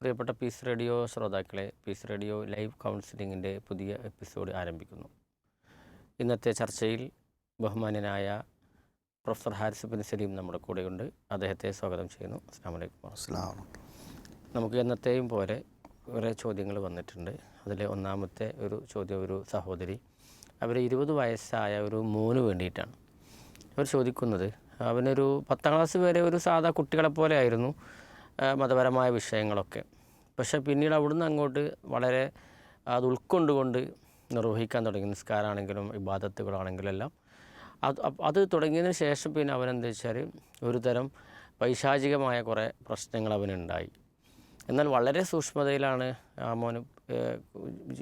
പ്രിയപ്പെട്ട piece radio ശ്രോതാക്കളെ, piece radio live കൗൺസിലിങ്ങിൻ്റെ പുതിയ എപ്പിസോഡ് ആരംഭിക്കുന്നു. ഇന്നത്തെ ചർച്ചയിൽ ബഹുമാന്യനായ പ്രൊഫസർ ഹാരിസ് ബിൻ സലീം നമ്മുടെ കൂടെയുണ്ട്. അദ്ദേഹത്തെ സ്വാഗതം ചെയ്യുന്നു. അസ്സലാമു അലൈക്കും. നമുക്ക് എന്നത്തെയും പോലെ കുറേ ചോദ്യങ്ങൾ വന്നിട്ടുണ്ട്. അതിൽ ഒന്നാമത്തെ ഒരു ചോദ്യം, ഒരു സഹോദരി, അവർ 20 വയസ്സായ ഒരു മോന് വേണ്ടിയിട്ടാണ്. അവർ ചോദിക്കുന്നത്, അവനൊരു 10ാം ക്ലാസ് വരെ ഒരു സാധാ കുട്ടികളെ പോലെ ആയിരുന്നു മതപരമായ വിഷയങ്ങളൊക്കെ. പക്ഷേ പിന്നീട് അവിടുന്ന് അങ്ങോട്ട് വളരെ അത് ഉൾക്കൊണ്ടുകൊണ്ട് നിർവഹിക്കാൻ തുടങ്ങി. നിസ്കാരമാണെങ്കിലും ഇബാദത്തുകളാണെങ്കിലും എല്ലാം അത് തുടങ്ങിയതിന് ശേഷം പിന്നെ അവനെന്താ വെച്ചാൽ ഒരു തരം പൈശാചികമായ കുറേ പ്രശ്നങ്ങൾ അവനുണ്ടായി. എന്നാൽ വളരെ സൂക്ഷ്മതയിലാണ് ആ മോന്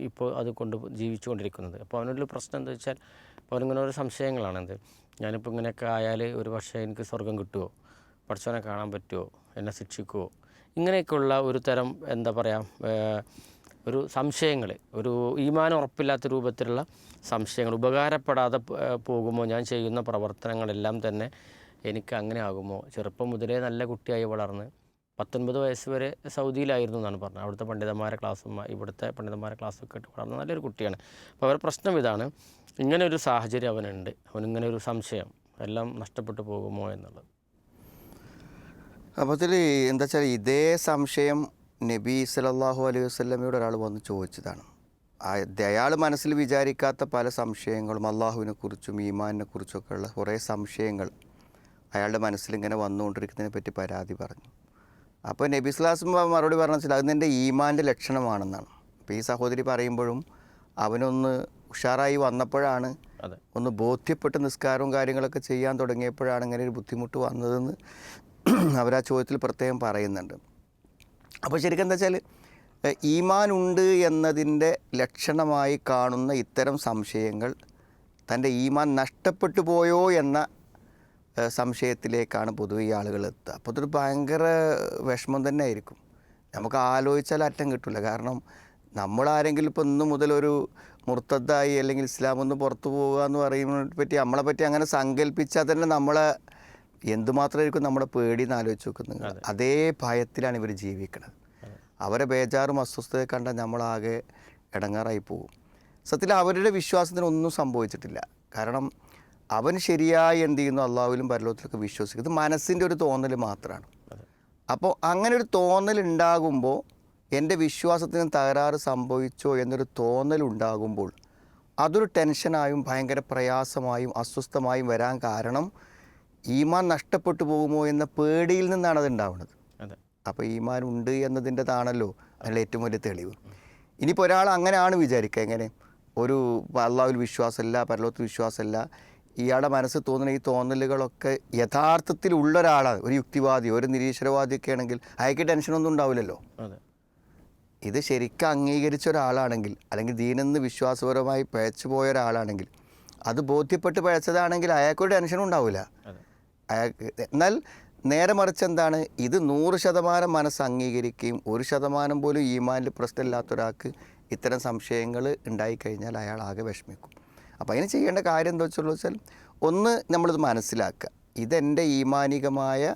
ഇപ്പോൾ അത് കൊണ്ട് ജീവിച്ചു കൊണ്ടിരിക്കുന്നത്. അപ്പോൾ അവനൊരു പ്രശ്നം എന്താ വെച്ചാൽ, അപ്പോൾ അവനിങ്ങനെ ഓരോ സംശയങ്ങളാണെന്ത്, ഞാനിപ്പോൾ ഇങ്ങനെയൊക്കെ ആയാൽ ഒരു പക്ഷേ എനിക്ക് സ്വർഗം കിട്ടുമോ, പഠിച്ചവനെ കാണാൻ പറ്റുമോ, എന്നെ ശിക്ഷിക്കുമോ, ഇങ്ങനെയൊക്കെയുള്ള ഒരു തരം എന്താ പറയുക ഒരു സംശയങ്ങൾ, ഒരു ഈമാനം ഉറപ്പില്ലാത്ത രൂപത്തിലുള്ള സംശയങ്ങൾ, ഉപകാരപ്പെടാതെ പോകുമോ, ഞാൻ ചെയ്യുന്ന പ്രവർത്തനങ്ങളെല്ലാം തന്നെ എനിക്ക് അങ്ങനെ ആകുമോ. ചെറുപ്പം മുതലേ നല്ല കുട്ടിയായി വളർന്ന് 19 വയസ്സ് വരെ സൗദിയിലായിരുന്നു എന്നാണ് പറഞ്ഞത്. അവിടുത്തെ പണ്ഡിതന്മാരെ ക്ലാസ്സും ഇവിടുത്തെ പണ്ഡിതന്മാരെ ക്ലാസ്സൊക്കെ ഇട്ട് വളർന്ന നല്ലൊരു കുട്ടിയാണ്. അപ്പോൾ അവരുടെ പ്രശ്നം ഇതാണ്, ഇങ്ങനെ ഒരു സാഹചര്യം അവനുണ്ട്, അവനിങ്ങനെ ഒരു സംശയം, എല്ലാം നഷ്ടപ്പെട്ടു പോകുമോ എന്നുള്ളത്. അപ്പോൾ ഇതിൽ എന്താ വെച്ചാൽ, ഇതേ സംശയം നബി സല്ലല്ലാഹു അലൈഹി വസല്ലമയോട് ഒരാൾ വന്ന് ചോദിച്ചതാണ്. അയാൾ മനസ്സിൽ വിചാരിക്കാത്ത പല സംശയങ്ങളും, അള്ളാഹുവിനെ കുറിച്ചും ഈമാനിനെ കുറിച്ചൊക്കെ ഉള്ള കുറേ സംശയങ്ങൾ അയാളുടെ മനസ്സിലിങ്ങനെ വന്നുകൊണ്ടിരിക്കുന്നതിനെ പറ്റി പരാതി പറഞ്ഞു. അപ്പോൾ നബി സ്വല്ലല്ലാഹു അലൈഹി വസല്ലം മറുപടി പറഞ്ഞാൽ അത് നിൻ്റെ ഈമാൻ്റെ ലക്ഷണമാണെന്നാണ്. അപ്പോൾ ഈ സഹോദരി പറയുമ്പോഴും അവനൊന്ന് ഉഷാറായി വന്നപ്പോഴാണ്, ഒന്ന് ബോധ്യപ്പെട്ട് നിസ്കാരവും കാര്യങ്ങളൊക്കെ ചെയ്യാൻ തുടങ്ങിയപ്പോഴാണ് ഇങ്ങനെ ഒരു ബുദ്ധിമുട്ട് വന്നതെന്ന് അവരാ ചോദ്യത്തിൽ പ്രത്യേകം പറയുന്നുണ്ട്. അപ്പോൾ ശരിക്കും എന്താ വെച്ചാൽ, ഈമാൻ ഉണ്ട് എന്നതിൻ്റെ ലക്ഷണമായി കാണുന്ന ഇത്തരം സംശയങ്ങൾ തൻ്റെ ഈമാൻ നഷ്ടപ്പെട്ടു പോയോ എന്ന സംശയത്തിലേക്കാണ് പൊതുവെ ഈ ആളുകൾ എത്തുക. അപ്പോൾ അതൊരു ഭയങ്കര വിഷമം തന്നെ ആയിരിക്കും. നമുക്ക് ആലോചിച്ചാൽ അറ്റം കിട്ടില്ല. കാരണം നമ്മളാരെങ്കിലും ഇപ്പോൾ ഇന്ന് മുതലൊരു മുർത്തദ്ദായി അല്ലെങ്കിൽ ഇസ്ലാമൊന്ന് പുറത്തു പോകുക എന്ന് പറയുന്നതിനെ പറ്റി നമ്മളെപ്പറ്റി അങ്ങനെ സങ്കല്പിച്ചാൽ തന്നെ നമ്മളെ എന്തുമാത്രമായിരിക്കും നമ്മുടെ പേടിയെന്ന് ആലോചിച്ച് നോക്കുന്നത്. അതേ ഭയത്തിലാണ് ഇവർ ജീവിക്കുന്നത്. അവരെ ബേജാറും അസ്വസ്ഥതയെ കണ്ടാൽ നമ്മളാകെ ഇടങ്ങാറായി പോകും. സത്യത്തിൽ അവരുടെ വിശ്വാസത്തിനൊന്നും സംഭവിച്ചിട്ടില്ല. കാരണം അവൻ ശരിയായി എന്ത് ചെയ്യുന്നു, അള്ളാഹുവിലും പരലോകത്തിലൊക്കെ വിശ്വസിക്കുന്നത് മനസ്സിൻ്റെ ഒരു തോന്നൽ മാത്രമാണ്. അപ്പോൾ അങ്ങനെ ഒരു തോന്നൽ ഉണ്ടാകുമ്പോൾ, എൻ്റെ വിശ്വാസത്തിന് തകരാറ് സംഭവിച്ചോ എന്നൊരു തോന്നലുണ്ടാകുമ്പോൾ അതൊരു ടെൻഷനായും ഭയങ്കര പ്രയാസമായും അസ്വസ്ഥമായും വരാൻ കാരണം ഈമാൻ നഷ്ടപ്പെട്ടു പോകുമോ എന്ന പേടിയിൽ നിന്നാണ് അത് ഉണ്ടാവുന്നത്. അപ്പോൾ ഈമാൻ ഉണ്ട് എന്നതിൻ്റെതാണല്ലോ അതിനുള്ള ഏറ്റവും വലിയ തെളിവ്. ഇനിയിപ്പോൾ ഒരാൾ അങ്ങനെയാണ് വിചാരിക്കുക, എങ്ങനെ ഒരു അള്ളാഹുവിൽ വിശ്വാസമില്ല, പരലോകത്തിൽ വിശ്വാസമില്ല, ഇയാളുടെ മനസ്സിൽ തോന്നുന്ന ഈ തോന്നലുകളൊക്കെ യഥാർത്ഥത്തിലുള്ള ഒരാളാണ്, ഒരു യുക്തിവാദി, ഒരു നിരീശ്വരവാദിയൊക്കെ ആണെങ്കിൽ അയാൾക്ക് ടെൻഷനൊന്നും ഉണ്ടാവില്ലല്ലോ. ഇത് ശരിക്കും അംഗീകരിച്ച ഒരാളാണെങ്കിൽ, അല്ലെങ്കിൽ ദീനെന്ന് വിശ്വാസപരമായി പിഴച്ചു പോയ ഒരാളാണെങ്കിൽ, അത് ബോധ്യപ്പെട്ട് പിഴച്ചതാണെങ്കിൽ അയാൾക്കൊരു ടെൻഷനും ഉണ്ടാവില്ല അയാൾക്ക്. എന്നാൽ നേരെ മറിച്ച് എന്താണ്, ഇത് 100% മനസ്സ് അംഗീകരിക്കുകയും 1% പോലും ഈമാനിൽ പ്രശ്നമില്ലാത്ത ഒരാൾക്ക് ഇത്തരം സംശയങ്ങൾ ഉണ്ടായിക്കഴിഞ്ഞാൽ അയാൾ ആകെ വിഷമിക്കും. അപ്പോൾ അതിന് ചെയ്യേണ്ട കാര്യം എന്താ വെച്ചാൽ, ഒന്ന് നമ്മളിത് മനസ്സിലാക്കുക, ഇതെൻ്റെ ഈമാനികമായ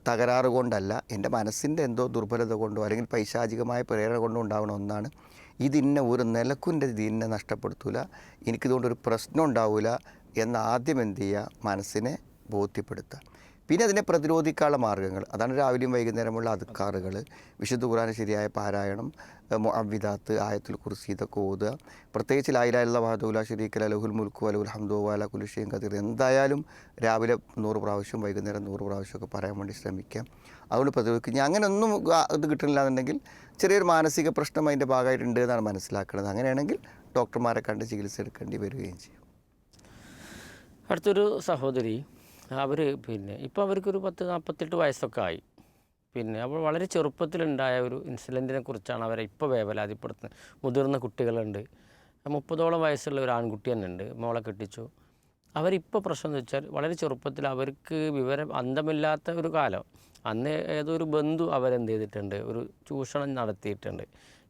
തകരാറ് കൊണ്ടല്ല, എൻ്റെ മനസ്സിൻ്റെ എന്തോ ദുർബലത കൊണ്ടോ അല്ലെങ്കിൽ പൈശാചികമായ പ്രേരണ കൊണ്ടോ ഉണ്ടാവുന്ന ഒന്നാണ്. ഇതിന്നെ ഒരു നിലക്കും എൻ്റെ ദീനിനെ നഷ്ടപ്പെടുത്തൂല, എനിക്കിതുകൊണ്ടൊരു പ്രശ്നം ഉണ്ടാവില്ല എന്ന് ആദ്യം എന്ത് ചെയ്യുക, മനസ്സിനെ ബോധ്യപ്പെടുത്തുക. പിന്നെ അതിനെ പ്രതിരോധിക്കാനുള്ള മാർഗ്ഗങ്ങൾ, അതാണ് രാവിലെയും വൈകുന്നേരമുള്ള അദ്കാറുകൾ, വിശുദ്ധ ഖുർആൻ ശരിയായ പാരായണം, മുഅവ്വിദാത്ത്, ആയത്തുൽ കുർസി ഇതൊക്കെ ഓതുക. പ്രത്യേകിച്ച് ലാ ഇലാഹ ഇല്ലല്ലാഹു വഹ്ദഹു ലാ ശരീക ലഹു ലഹുൽ മുൽക്കു വലഹുൽ ഹംദു വഹുവ അലാ കുല്ലി ഷൈഇൻ ഖദീർ. എന്തായാലും രാവിലെ 100 പ്രാവശ്യം, വൈകുന്നേരം 100 പ്രാവശ്യമൊക്കെ പറയാൻ വേണ്ടി ശ്രമിക്കാം. അതുകൊണ്ട് പ്രതിരോധിക്കുക. ഞാൻ അങ്ങനെ ഒന്നും ഇത് കിട്ടുന്നില്ല എന്നുണ്ടെങ്കിൽ ചെറിയൊരു മാനസിക പ്രശ്നം അതിൻ്റെ ഭാഗമായിട്ടുണ്ട് എന്നാണ് മനസ്സിലാക്കുന്നത്. അങ്ങനെയാണെങ്കിൽ ഡോക്ടർമാരെ കണ്ട് ചികിത്സ എടുക്കേണ്ടി വരികയും ചെയ്യും. അടുത്തൊരു സഹോദരി, അവർ ഇപ്പോൾ അവർക്കൊരു 40-48 വയസ്സൊക്കെ ആയി. അപ്പോൾ വളരെ ചെറുപ്പത്തിലുണ്ടായ ഒരു ഇൻസിഡൻറ്റിനെ കുറിച്ചാണ് അവരെ ഇപ്പോൾ വേവലാതിപ്പെടുത്തുന്നത്. മുതിർന്ന കുട്ടികളുണ്ട്, 30ഓളം വയസ്സുള്ള ഒരു ആൺകുട്ടി തന്നെ ഉണ്ട്, മോളെ കെട്ടിച്ചു. അവരിപ്പോൾ പ്രശ്നം എന്ന് വെച്ചാൽ, വളരെ ചെറുപ്പത്തിൽ അവർക്ക് വിവരം അന്തമില്ലാത്ത ഒരു കാലം, അന്ന് ഏതൊരു ബന്ധു അവരെന്ത് ചെയ്തിട്ടുണ്ട്, ഒരു ചൂഷണം നടത്തിയിട്ടുണ്ട്.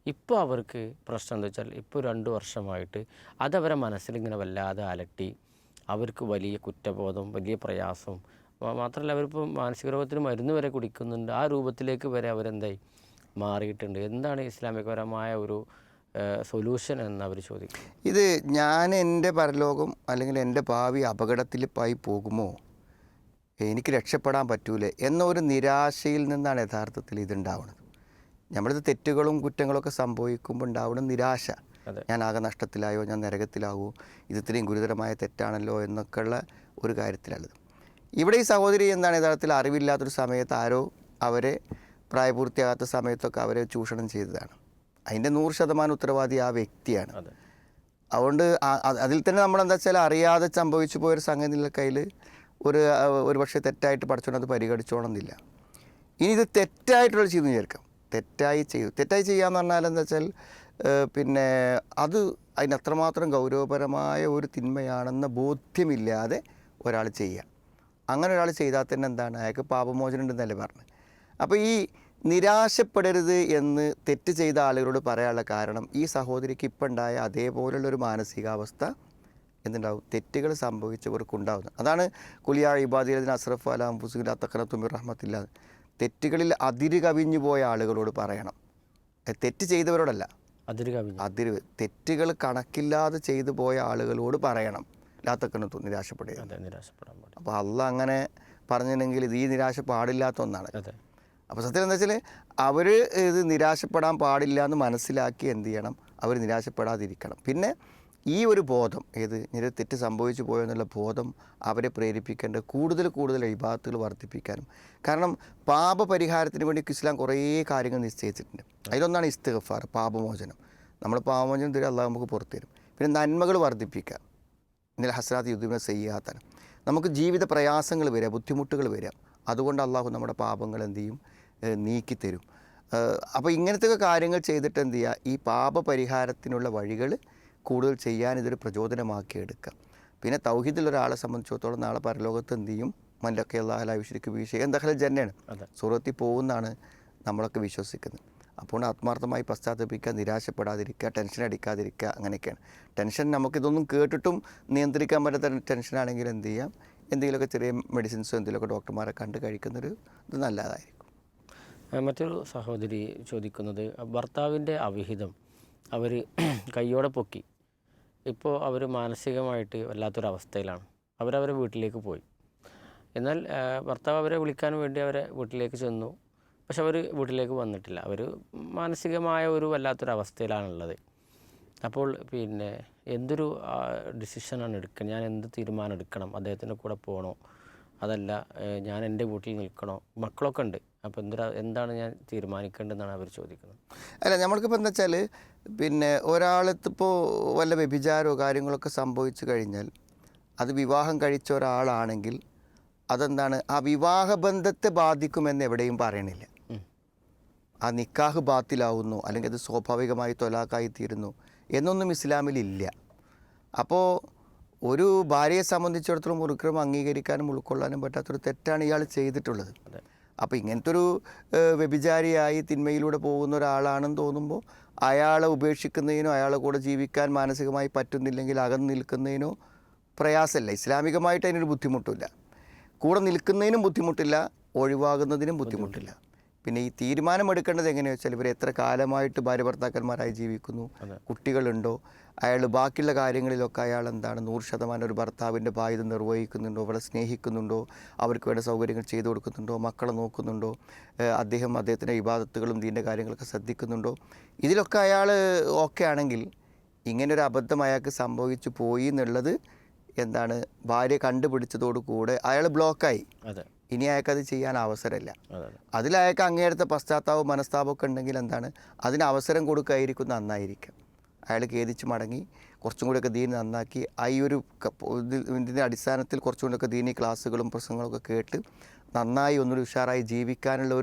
ഇപ്പോൾ അവർക്ക് പ്രശ്നം എന്താ വെച്ചാൽ, ഇപ്പോൾ 2 വർഷമായിട്ട് അതവരെ മനസ്സിലിങ്ങനെ വല്ലാതെ അലട്ടി, അവർക്ക് വലിയ കുറ്റബോധം, വലിയ പ്രയാസം. മാത്രമല്ല അവരിപ്പോൾ മാനസിക രോഗത്തിന് മരുന്ന് വരെ കുടിക്കുന്നുണ്ട്. ആ രൂപത്തിലേക്ക് വരെ അവരെന്തായി മാറിയിട്ടുണ്ട്. എന്താണ് ഇസ്ലാമികപരമായ ഒരു സൊല്യൂഷൻ എന്ന് അവർ ചോദിക്കും? ഇത് ഞാൻ എൻ്റെ പരലോകം അല്ലെങ്കിൽ എൻ്റെ ഭാവി അപകടത്തിലായി പോകുമോ, എനിക്ക് രക്ഷപ്പെടാൻ പറ്റൂലേ എന്നൊരു നിരാശയിൽ നിന്നാണ് യഥാർത്ഥത്തിൽ ഇതുണ്ടാവുന്നത്. നമ്മളിത് തെറ്റുകളും കുറ്റങ്ങളൊക്കെ സംഭവിക്കുമ്പോൾ ഉണ്ടാവുന്ന നിരാശ, ഞാൻ ആകെ നഷ്ടത്തിലായോ, ഞാൻ നരകത്തിലാവോ, ഇത് ഇത്രയും ഗുരുതരമായ തെറ്റാണല്ലോ എന്നൊക്കെയുള്ള ഒരു കാര്യത്തിലുള്ളത്. ഇവിടെ ഈ സഹോദരി എന്താണ് യഥാർത്ഥത്തിൽ അറിവില്ലാത്തൊരു സമയത്ത് ആരോ അവരെ പ്രായപൂർത്തിയാകാത്ത സമയത്തൊക്കെ അവരെ ചൂഷണം ചെയ്തതാണ്. അതിൻ്റെ 100% ഉത്തരവാദി ആ വ്യക്തിയാണ്. അതുകൊണ്ട് അതിൽ തന്നെ നമ്മളെന്താ വെച്ചാൽ അറിയാതെ സംഭവിച്ചു പോയൊരു സംഗതി കയ്യിൽ ഒരു പക്ഷേ തെറ്റായിട്ട് പഠിച്ചോണ്ട് അത് പരിഗണിച്ചോണമെന്നില്ല. ഇനി ഇത് തെറ്റായിട്ടുള്ള ചെയ്തു ചേർക്കാം. തെറ്റായി ചെയ്യുക എന്ന് പറഞ്ഞാൽ എന്താ വെച്ചാൽ പിന്നെ അത് അതിനത്രമാത്രം ഗൗരവപരമായ ഒരു തിന്മയാണെന്ന ബോധ്യമില്ലാതെ ഒരാൾ ചെയ്യുക. അങ്ങനെ ഒരാൾ ചെയ്താൽ തന്നെ എന്താണ്, അയാൾക്ക് പാപമോചനം ഉണ്ടെന്നല്ലേ പറഞ്ഞത്. അപ്പോൾ ഈ നിരാശപ്പെടരുത് എന്ന് തെറ്റ് ചെയ്ത ആളുകളോട് പറയാനുള്ള കാരണം ഈ സഹോദരിക്ക് ഇപ്പം ഉണ്ടായ അതേപോലുള്ളൊരു മാനസികാവസ്ഥ എന്തുണ്ടാവും, തെറ്റുകൾ സംഭവിച്ചവർക്കുണ്ടാവുന്നത്. അതാണ് കുലിയ ഇബാദിയതിന് അസ്രഫ് അല അംഫുസിൽ അത്തഖന തുമിർ റഹ്മത്തില്ല. തെറ്റുകളിൽ അതിര് കവിഞ്ഞു പോയ ആളുകളോട് പറയണം, തെറ്റ് ചെയ്തവരോടല്ല, തെറ്റുകൾ കണക്കില്ലാതെ ചെയ്തു പോയ ആളുകളോട് പറയണം, ലാത്തക്കനത്തു നിരാശപ്പെടുക. അപ്പോൾ അള്ളാഹ് അങ്ങനെ പറഞ്ഞിട്ടുണ്ടെങ്കിൽ ഇത് ഈ നിരാശ പാടില്ലാത്ത ഒന്നാണ്. അപ്പോൾ സത്യം എന്താ വെച്ചാൽ അവർ ഇത് നിരാശപ്പെടാൻ പാടില്ല എന്ന് മനസ്സിലാക്കി എന്ത് ചെയ്യണം, അവർ നിരാശപ്പെടാതിരിക്കണം. പിന്നെ ഈ ഒരു ബോധം, നിര തെറ്റ് സംഭവിച്ചു പോയോ എന്നുള്ള ബോധം അവരെ പ്രേരിപ്പിക്കേണ്ട കൂടുതൽ ഇബാദത്തുകൾ വർദ്ധിപ്പിക്കാനും. കാരണം പാപപരിഹാരത്തിന് വേണ്ടി ഇസ്ലാം കുറേ കാര്യങ്ങൾ നിശ്ചയിച്ചിട്ടുണ്ട്. അതിലൊന്നാണ് ഇസ്തിഗ്ഫാർ, പാപമോചനം. നമ്മൾ പാപമോചനം തരും, അള്ളാഹ് നമുക്ക് പുറത്തു തരും. പിന്നെ നന്മകൾ വർദ്ധിപ്പിക്കുക, ഇന്നലെ ഹസ്രാത്ത് യുദ്ധം ചെയ്യാത്താണ്. നമുക്ക് ജീവിത പ്രയാസങ്ങൾ വരിക, ബുദ്ധിമുട്ടുകൾ വരിക, അതുകൊണ്ട് അള്ളാഹു നമ്മുടെ പാപങ്ങൾ എന്ത് ചെയ്യും, നീക്കിത്തരും. അപ്പോൾ ഇങ്ങനത്തെ കാര്യങ്ങൾ ചെയ്തിട്ട് എന്ത് ചെയ്യുക, ഈ പാപപരിഹാരത്തിനുള്ള വഴികൾ കൂടുതൽ ചെയ്യാൻ ഇതൊരു പ്രചോദനമാക്കി എടുക്കുക. പിന്നെ തൗഹീദിൽ ഒരാളെ സംബന്ധിച്ചിടത്തോളം നാളെ പരലോകത്ത് എന്ത് ചെയ്യും, മല്ലൊക്കെ അല്ലാഹ് വിശ്വസിക്ക് വീശ ദഖലൽ ജന്നയാണ്, സ്വർഗ്ഗത്തിൽ പോകുന്നതാണ് നമ്മളൊക്കെ വിശ്വസിക്കുന്നത്. അപ്പോൾ ആത്മാർത്ഥമായി പശ്ചാത്തപിക്കുക, നിരാശപ്പെടാതിരിക്കുക, ടെൻഷൻ അടിക്കാതിരിക്കുക, അങ്ങനെയൊക്കെയാണ്. ടെൻഷൻ നമുക്കിതൊന്നും കേട്ടിട്ടും നിയന്ത്രിക്കാൻ പറ്റാത്ത ടെൻഷനാണെങ്കിൽ എന്ത് ചെയ്യാം, എന്തെങ്കിലുമൊക്കെ ചെറിയ മെഡിസിൻസോ എന്തെങ്കിലുമൊക്കെ ഡോക്ടർമാരെ കണ്ട് കഴിക്കുന്നൊരു ഇത് നല്ലതായിരിക്കും. മറ്റൊരു സഹോദരി ചോദിക്കുന്നത്, ഭർത്താവിൻ്റെ അവിഹിതം അവർ കയ്യോടെ പൊക്കി, ഇപ്പോൾ അവർ മാനസികമായിട്ട് വല്ലാത്തൊരവസ്ഥയിലാണ്. അവരവരെ വീട്ടിലേക്ക് പോയി. എന്നാൽ ഭർത്താവ് അവരെ വിളിക്കാൻ വേണ്ടി അവരെ വീട്ടിലേക്ക് ചെന്നു. പക്ഷെ അവർ വീട്ടിലേക്ക് വന്നിട്ടില്ല. അവർ മാനസികമായ ഒരു വല്ലാത്തൊരവസ്ഥയിലാണുള്ളത്. അപ്പോൾ പിന്നെ എന്തൊരു ഡിസിഷനാണ് എടുക്കുക, ഞാൻ എന്ത് തീരുമാനം എടുക്കണം, അദ്ദേഹത്തിൻ്റെ കൂടെ പോകണോ, അതല്ല ഞാൻ എൻ്റെ വീട്ടിൽ നിൽക്കണോ, മക്കളൊക്കെ ഉണ്ട്, അപ്പോൾ എന്താണ് ഞാൻ തീരുമാനിക്കേണ്ടതെന്നാണ് അവർ ചോദിക്കുന്നത്. അല്ല, നമ്മൾക്കിപ്പോൾ എന്താ വെച്ചാൽ പിന്നെ ഒരാളിപ്പോൾ വല്ല വ്യഭിചാരമോ കാര്യങ്ങളൊക്കെ സംഭവിച്ചു കഴിഞ്ഞാൽ അത് വിവാഹം കഴിച്ച ഒരാളാണെങ്കിൽ അതെന്താണ്, ആ വിവാഹബന്ധത്തെ ബാധിക്കുമെന്ന് എവിടെയും പറയണില്ല. ആ നിക്കാഹ് ബാത്തിലാവുന്നു അല്ലെങ്കിൽ അത് സ്വാഭാവികമായി തൊലാക്കായി തീരുന്നു എന്നൊന്നും ഇസ്ലാമിലില്ല. അപ്പോൾ ഒരു ഭാര്യയെ സംബന്ധിച്ചിടത്തോളം ഒരിക്കലും അംഗീകരിക്കാനും ഉൾക്കൊള്ളാനും പറ്റാത്തൊരു തെറ്റാണ് ഇയാൾ ചെയ്തിട്ടുള്ളത്. അപ്പോൾ ഇങ്ങനത്തെ ഒരു വ്യഭിചാരിയായി തിന്മയിലൂടെ പോകുന്ന ഒരാളാണെന്ന് തോന്നുമ്പോൾ അയാളെ ഉപേക്ഷിക്കുന്നതിനോ അയാളെ കൂടെ ജീവിക്കാൻ മാനസികമായി പറ്റുന്നില്ലെങ്കിൽ അകന്ന് നിൽക്കുന്നതിനോ പ്രയാസമില്ല. ഇസ്ലാമികമായിട്ട് അതിനൊരു ബുദ്ധിമുട്ടില്ല. കൂടെ നിൽക്കുന്നതിനും ബുദ്ധിമുട്ടില്ല, ഒഴിവാകുന്നതിനും ബുദ്ധിമുട്ടില്ല. പിന്നെ ഈ തീരുമാനമെടുക്കേണ്ടത് എങ്ങനെയാണെന്ന് വെച്ചാൽ ഇവർ എത്ര കാലമായിട്ട് ഭാര്യ ഭർത്താക്കന്മാരായി ജീവിക്കുന്നു, കുട്ടികളുണ്ടോ, അയാൾ ബാക്കിയുള്ള കാര്യങ്ങളിലൊക്കെ അയാൾ എന്താണ് 100% ഒരു ഭർത്താവിൻ്റെ ബാധ്യത നിർവഹിക്കുന്നുണ്ടോ, അവളെ സ്നേഹിക്കുന്നുണ്ടോ, അവർക്ക് വേണ്ട സൗകര്യങ്ങൾ ചെയ്തു കൊടുക്കുന്നുണ്ടോ, മക്കളെ നോക്കുന്നുണ്ടോ, അദ്ദേഹത്തിൻ്റെ ഇബാദത്തുകളും ദീൻ്റെ കാര്യങ്ങളൊക്കെ ശ്രദ്ധിക്കുന്നുണ്ടോ, ഇതിലൊക്കെ അയാൾ ഓക്കെ ആണെങ്കിൽ ഇങ്ങനൊരു അബദ്ധം അയാൾക്ക് സംഭവിച്ചു പോയി എന്നുള്ളത് എന്താണ് ഭാര്യ കണ്ടുപിടിച്ചതോടുകൂടെ അയാൾ ബ്ലോക്കായി. ഇനി അയാൾക്കത് ചെയ്യാൻ അവസരമില്ല. അതിലയാൾക്ക് അങ്ങേയടുത്ത പശ്ചാത്താപവും മനസ്താപമൊക്കെ ഉണ്ടെങ്കിൽ എന്താണ് അതിന് അവസരം കൊടുക്കായിരിക്കും നന്നായിരിക്കും. അയാൾ ഖേദിച്ച് മടങ്ങി കുറച്ചും കൂടിയൊക്കെ ദീൻ നന്നാക്കി ഈ ഒരു ഇതിൻ്റെ അടിസ്ഥാനത്തിൽ കുറച്ചും കൂടിയൊക്കെ ദീനി ക്ലാസ്സുകളും പ്രസംഗങ്ങളൊക്കെ കേട്ട് നന്നായി ഒന്നൊരു ഉഷാറായി ജീവിക്കാനുള്ള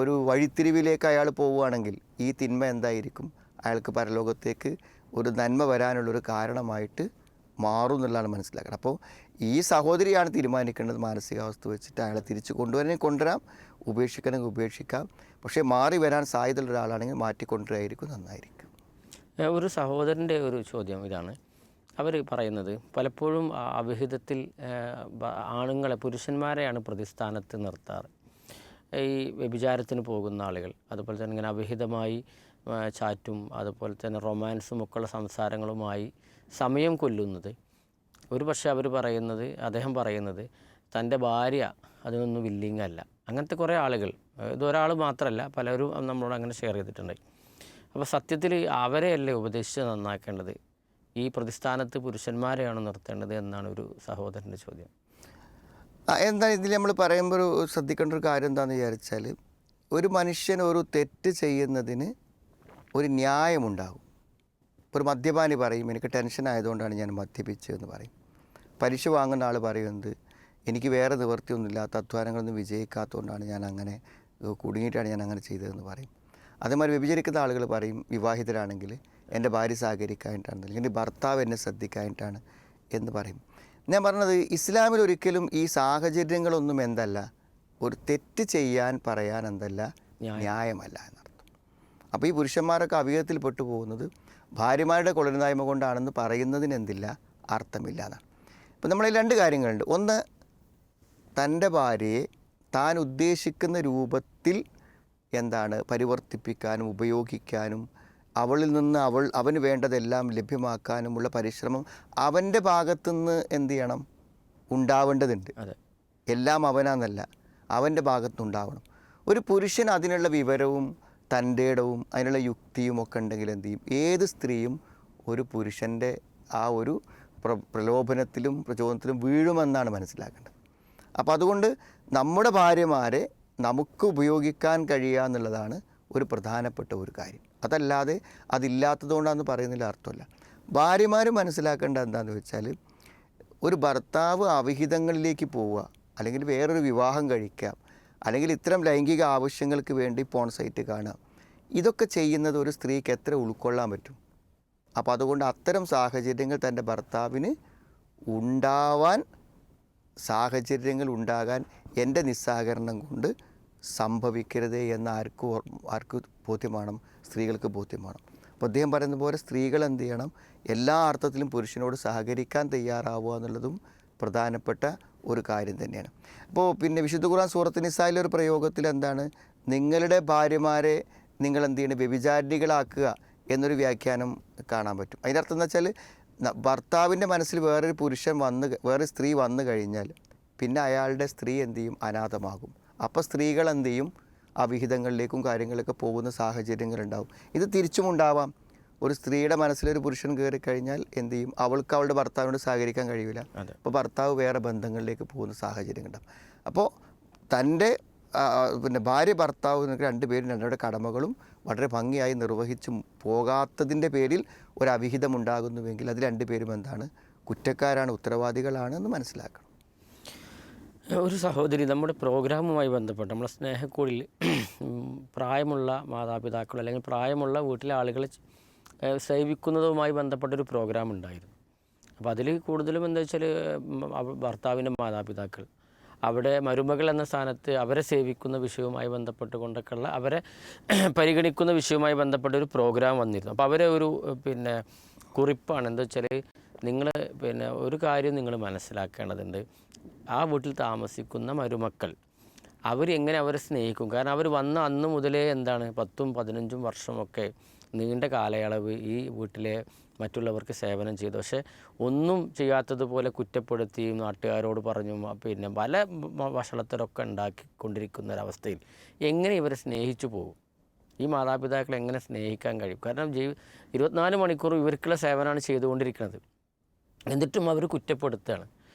ഒരു വഴിത്തിരിവിലേക്ക് അയാൾ പോവുകയാണെങ്കിൽ ഈ തിന്മ എന്തായിരിക്കും, അയാൾക്ക് പരലോകത്തേക്ക് ഒരു നന്മ വരാനുള്ളൊരു കാരണമായിട്ട് മാറും എന്നുള്ളതാണ് മനസ്സിലാക്കണം. അപ്പോൾ ഈ സഹോദരിയാണ് തീരുമാനിക്കേണ്ടത്. മാനസികാവസ്ഥ വെച്ചിട്ട് അയാളെ തിരിച്ച് കൊണ്ടുവരാം, ഉപേക്ഷിക്കണമെങ്കിൽ ഉപേക്ഷിക്കാം. പക്ഷേ മാറി വരാൻ സാധ്യതയുള്ള ഒരാളാണെങ്കിൽ മാറ്റിക്കൊണ്ടുവരായിരിക്കും നന്നായിരിക്കും. ഒരു സഹോദരൻ്റെ ഒരു ചോദ്യം ഇതാണ്. അവർ പറയുന്നത് പലപ്പോഴും അവിഹിതത്തിൽ പുരുഷന്മാരെയാണ് പ്രതിസ്ഥാനത്ത് നിർത്താറ്. ഈ വ്യഭിചാരത്തിന് പോകുന്ന ആളുകൾ, അതുപോലെ തന്നെ ഇങ്ങനെ അവിഹിതമായി ചാറ്റും അതുപോലെ തന്നെ റൊമാൻസും ഒക്കെയുള്ള സംസാരങ്ങളുമായി സമയം കൊല്ലുന്നത്, ഒരു പക്ഷേ അദ്ദേഹം പറയുന്നത് തൻ്റെ ഭാര്യ അതിനൊന്നും വില്ലിങ് അല്ല. അങ്ങനത്തെ കുറേ ആളുകൾ, ഇതൊരാൾ മാത്രമല്ല, പലരും നമ്മളോട് അങ്ങനെ ഷെയർ ചെയ്തിട്ടുണ്ട്. അപ്പോൾ സത്യത്തിൽ അവരെയല്ലേ ഉപദേശിച്ച് നന്നാക്കേണ്ടത്? ഈ പ്രതിസ്ഥാനത്ത് പുരുഷന്മാരെയാണ് നിർത്തേണ്ടത് എന്നാണ് ഒരു സഹോദരൻ്റെ ചോദ്യം. എന്താ ഇതിൽ നമ്മൾ പറയുമ്പോൾ ശ്രദ്ധിക്കേണ്ട ഒരു കാര്യം എന്താണെന്ന് വിചാരിച്ചാൽ, ഒരു മനുഷ്യൻ ഒരു തെറ്റ് ചെയ്യുന്നതിന് ഒരു ന്യായമുണ്ടാകും. ഒരു മദ്യപാനി പറയും, എനിക്ക് ടെൻഷൻ ആയതുകൊണ്ടാണ് ഞാൻ മദ്യപിച്ചതെന്ന് പറയും. പലിശ വാങ്ങുന്ന ആൾ പറയുന്നത്, എനിക്ക് വേറെ നിവൃത്തിയൊന്നുമില്ലാത്ത അധ്വാനങ്ങളൊന്നും വിജയിക്കാത്തതുകൊണ്ടാണ് ഞാൻ അങ്ങനെ കുടുങ്ങിയിട്ടാണ് ഞാൻ അങ്ങനെ ചെയ്തതെന്ന് പറയും. അതേമാതിരി വ്യഭിചരിക്കുന്ന ആളുകൾ പറയും, വിവാഹിതരാണെങ്കിൽ എൻ്റെ ഭാര്യ സഹകരിക്കാനായിട്ടാണ്, അല്ലെങ്കിൽ ഭർത്താവ് എന്നെ ശ്രദ്ധിക്കാനായിട്ടാണ് എന്ന് പറയും. ഞാൻ പറഞ്ഞത്, ഇസ്ലാമിൽ ഒരിക്കലും ഈ സാഹചര്യങ്ങളൊന്നും എന്തല്ല, ഒരു തെറ്റ് ചെയ്യാൻ പറയാൻ എന്തല്ല, ന്യായമല്ല എന്നർത്ഥം. അപ്പോൾ ഈ പുരുഷന്മാരൊക്കെ അവിഹിതത്തിൽ പെട്ടു പോകുന്നത് ഭാര്യമാരുടെ കൊള്ളരുതായ്മ കൊണ്ടാണെന്ന് പറയുന്നതിന് എന്തില്ല, അർത്ഥമില്ല എന്നാണ്. ഇപ്പം നമ്മളതിൽ രണ്ട് കാര്യങ്ങളുണ്ട്. ഒന്ന്, തൻ്റെ ഭാര്യയെ താൻ ഉദ്ദേശിക്കുന്ന രൂപത്തിൽ പരിവർത്തിപ്പിക്കാനും ഉപയോഗിക്കാനും അവളിൽ നിന്ന് അവന് വേണ്ടതെല്ലാം ലഭ്യമാക്കാനുമുള്ള പരിശ്രമം അവൻ്റെ ഭാഗത്തുനിന്ന് എന്ത് ചെയ്യണം, ഉണ്ടാവേണ്ടതുണ്ട്. എല്ലാം അവനാന്നല്ല, അവൻ്റെ ഭാഗത്തുനിന്നുണ്ടാവണം. ഒരു പുരുഷൻ അതിനുള്ള വിവരവും തൻ്റെ ഇടവും അതിനുള്ള യുക്തിയും ഒക്കെ ഉണ്ടെങ്കിൽ എന്ത് ചെയ്യും, ഏത് സ്ത്രീയും ഒരു പുരുഷൻ്റെ ആ ഒരു പ്രലോഭനത്തിലും പ്രചോദനത്തിലും വീഴുമെന്നാണ് മനസ്സിലാക്കേണ്ടത്. അപ്പോൾ അതുകൊണ്ട് നമ്മുടെ ഭാര്യമാരെ നമുക്ക് ഉപയോഗിക്കാൻ കഴിയുക എന്നുള്ളതാണ് ഒരു പ്രധാനപ്പെട്ട ഒരു കാര്യം. അതല്ലാതെ അതില്ലാത്തതുകൊണ്ടാണെന്ന് പറയുന്നതിൽ അർത്ഥമല്ല. ഭാര്യമാർ മനസ്സിലാക്കേണ്ട എന്താണെന്ന് വെച്ചാൽ, ഒരു ഭർത്താവ് അവിഹിതങ്ങളിലേക്ക് പോവുക, അല്ലെങ്കിൽ വേറൊരു വിവാഹം കഴിക്കാം, അല്ലെങ്കിൽ ഇത്തരം ലൈംഗിക ആവശ്യങ്ങൾക്ക് വേണ്ടി പോൺ സൈറ്റ് കാണുക, ഇതൊക്കെ ചെയ്യുന്നത് ഒരു സ്ത്രീക്ക് എത്ര ഉൾക്കൊള്ളാൻ പറ്റും? അപ്പോൾ അതുകൊണ്ട് അത്തരം സാഹചര്യങ്ങൾ തൻ്റെ ഭർത്താവിന് ഉണ്ടാകാൻ എൻ്റെ നിസ്സഹകരണം കൊണ്ട് സംഭവിക്കരുത് എന്ന് ആർക്ക് ബോധ്യമാണ്? സ്ത്രീകൾക്ക് ബോധ്യമാണ്. അപ്പോൾ അദ്ദേഹം പറയുന്ന പോലെ സ്ത്രീകൾ എന്ത് ചെയ്യണം, എല്ലാ അർത്ഥത്തിലും പുരുഷനോട് സഹകരിക്കാൻ തയ്യാറാവുക എന്നുള്ളതും പ്രധാനപ്പെട്ട ഒരു കാര്യം തന്നെയാണ്. അപ്പോൾ പിന്നെ വിശുദ്ധ ഖുർആൻ സൂറത്ത് നിസായിലെ ഒരു പ്രയോഗത്തിൽ എന്താണ്, നിങ്ങളുടെ ഭാര്യമാരെ നിങ്ങൾ എന്ത് ചെയ്യണം, വ്യഭിചാരിണികളാക്കുക എന്നൊരു വ്യാഖ്യാനം കാണാൻ പറ്റും. അതിൻ്റെ അർത്ഥം എന്ന് വെച്ചാൽ, ഭർത്താവിൻ്റെ മനസ്സിൽ വേറൊരു സ്ത്രീ വന്നു കഴിഞ്ഞാൽ പിന്നെ അയാളുടെ സ്ത്രീ എന്ത് ചെയ്യും, അനാഥമാകും. അപ്പോൾ സ്ത്രീകൾ എന്ത് ചെയ്യും, അവിഹിതങ്ങളിലേക്കും കാര്യങ്ങളൊക്കെ പോകുന്ന സാഹചര്യങ്ങളുണ്ടാവും. ഇത് തിരിച്ചുമുണ്ടാവാം. ഒരു സ്ത്രീയുടെ മനസ്സിലൊരു പുരുഷൻ കയറി കഴിഞ്ഞാൽ എന്ത് ചെയ്യും, അവൾക്ക് അവളുടെ ഭർത്താവിനോട് സഹകരിക്കാൻ കഴിയില്ല. അപ്പോൾ ഭർത്താവ് വേറെ ബന്ധങ്ങളിലേക്ക് പോകുന്ന സാഹചര്യങ്ങളുണ്ടാവും. അപ്പോൾ തൻ്റെ ഭാര്യ ഭർത്താവ് രണ്ടുപേരും രണ്ടുപേരുടെ കടമകളും വളരെ ഭംഗിയായി നിർവഹിച്ചു പോകാത്തതിൻ്റെ പേരിൽ ഒരു അവിഹിതം ഉണ്ടാകുന്നുവെങ്കിൽ അത് രണ്ടുപേരും കുറ്റക്കാരാണ്, ഉത്തരവാദികളാണ് എന്ന് മനസ്സിലാക്കണം. ഒരു സഹോദരി, നമ്മുടെ പ്രോഗ്രാമുമായി ബന്ധപ്പെട്ട് നമ്മളെ സ്നേഹക്കൂടിൽ പ്രായമുള്ള മാതാപിതാക്കൾ അല്ലെങ്കിൽ പ്രായമുള്ള വീട്ടിലെ ആളുകളെ സേവിക്കുന്നതുമായി ബന്ധപ്പെട്ടൊരു പ്രോഗ്രാം ഉണ്ടായിരുന്നു. അപ്പോൾ അതിൽ കൂടുതലും എന്താ വെച്ചാൽ, ഭർത്താവിൻ്റെ മാതാപിതാക്കൾ അവിടെ മരുമകൾ എന്ന സ്ഥാനത്ത് അവരെ സേവിക്കുന്ന വിഷയവുമായി ബന്ധപ്പെട്ടുകൊണ്ടൊക്കെയുള്ള, അവരെ പരിഗണിക്കുന്ന വിഷയവുമായി ബന്ധപ്പെട്ടൊരു പ്രോഗ്രാം വന്നിരുന്നു. അപ്പോൾ അവരെ ഒരു കുറിപ്പാണ് എന്താ വെച്ചാൽ, നിങ്ങൾ ഒരു കാര്യം നിങ്ങൾ മനസ്സിലാക്കേണ്ടതുണ്ട്, ആ വീട്ടിൽ താമസിക്കുന്ന മരുമക്കൾ അവരെങ്ങനെ അവരെ സ്നേഹിക്കും. കാരണം അവർ വന്ന അന്ന് മുതലേ 10-15 വർഷമൊക്കെ നീണ്ട കാലയളവ് ഈ വീട്ടിലെ മറ്റുള്ളവർക്ക് സേവനം ചെയ്തു. പക്ഷേ ഒന്നും ചെയ്യാത്തതുപോലെ കുറ്റപ്പെടുത്തിയും നാട്ടുകാരോട് പറഞ്ഞും പല വഷളത്തരൊക്കെ ഉണ്ടാക്കിക്കൊണ്ടിരിക്കുന്ന ഒരവസ്ഥയിൽ എങ്ങനെ ഇവരെ സ്നേഹിച്ചു പോകും? ഈ മാതാപിതാക്കളെ എങ്ങനെ സ്നേഹിക്കാൻ കഴിയും? കാരണം 24 മണിക്കൂറും ഇവർക്കുള്ള സേവനമാണ് ചെയ്തുകൊണ്ടിരിക്കുന്നത്. എന്നിട്ടും അവർ കുറ്റപ്പെടുത്തുകയാണ്.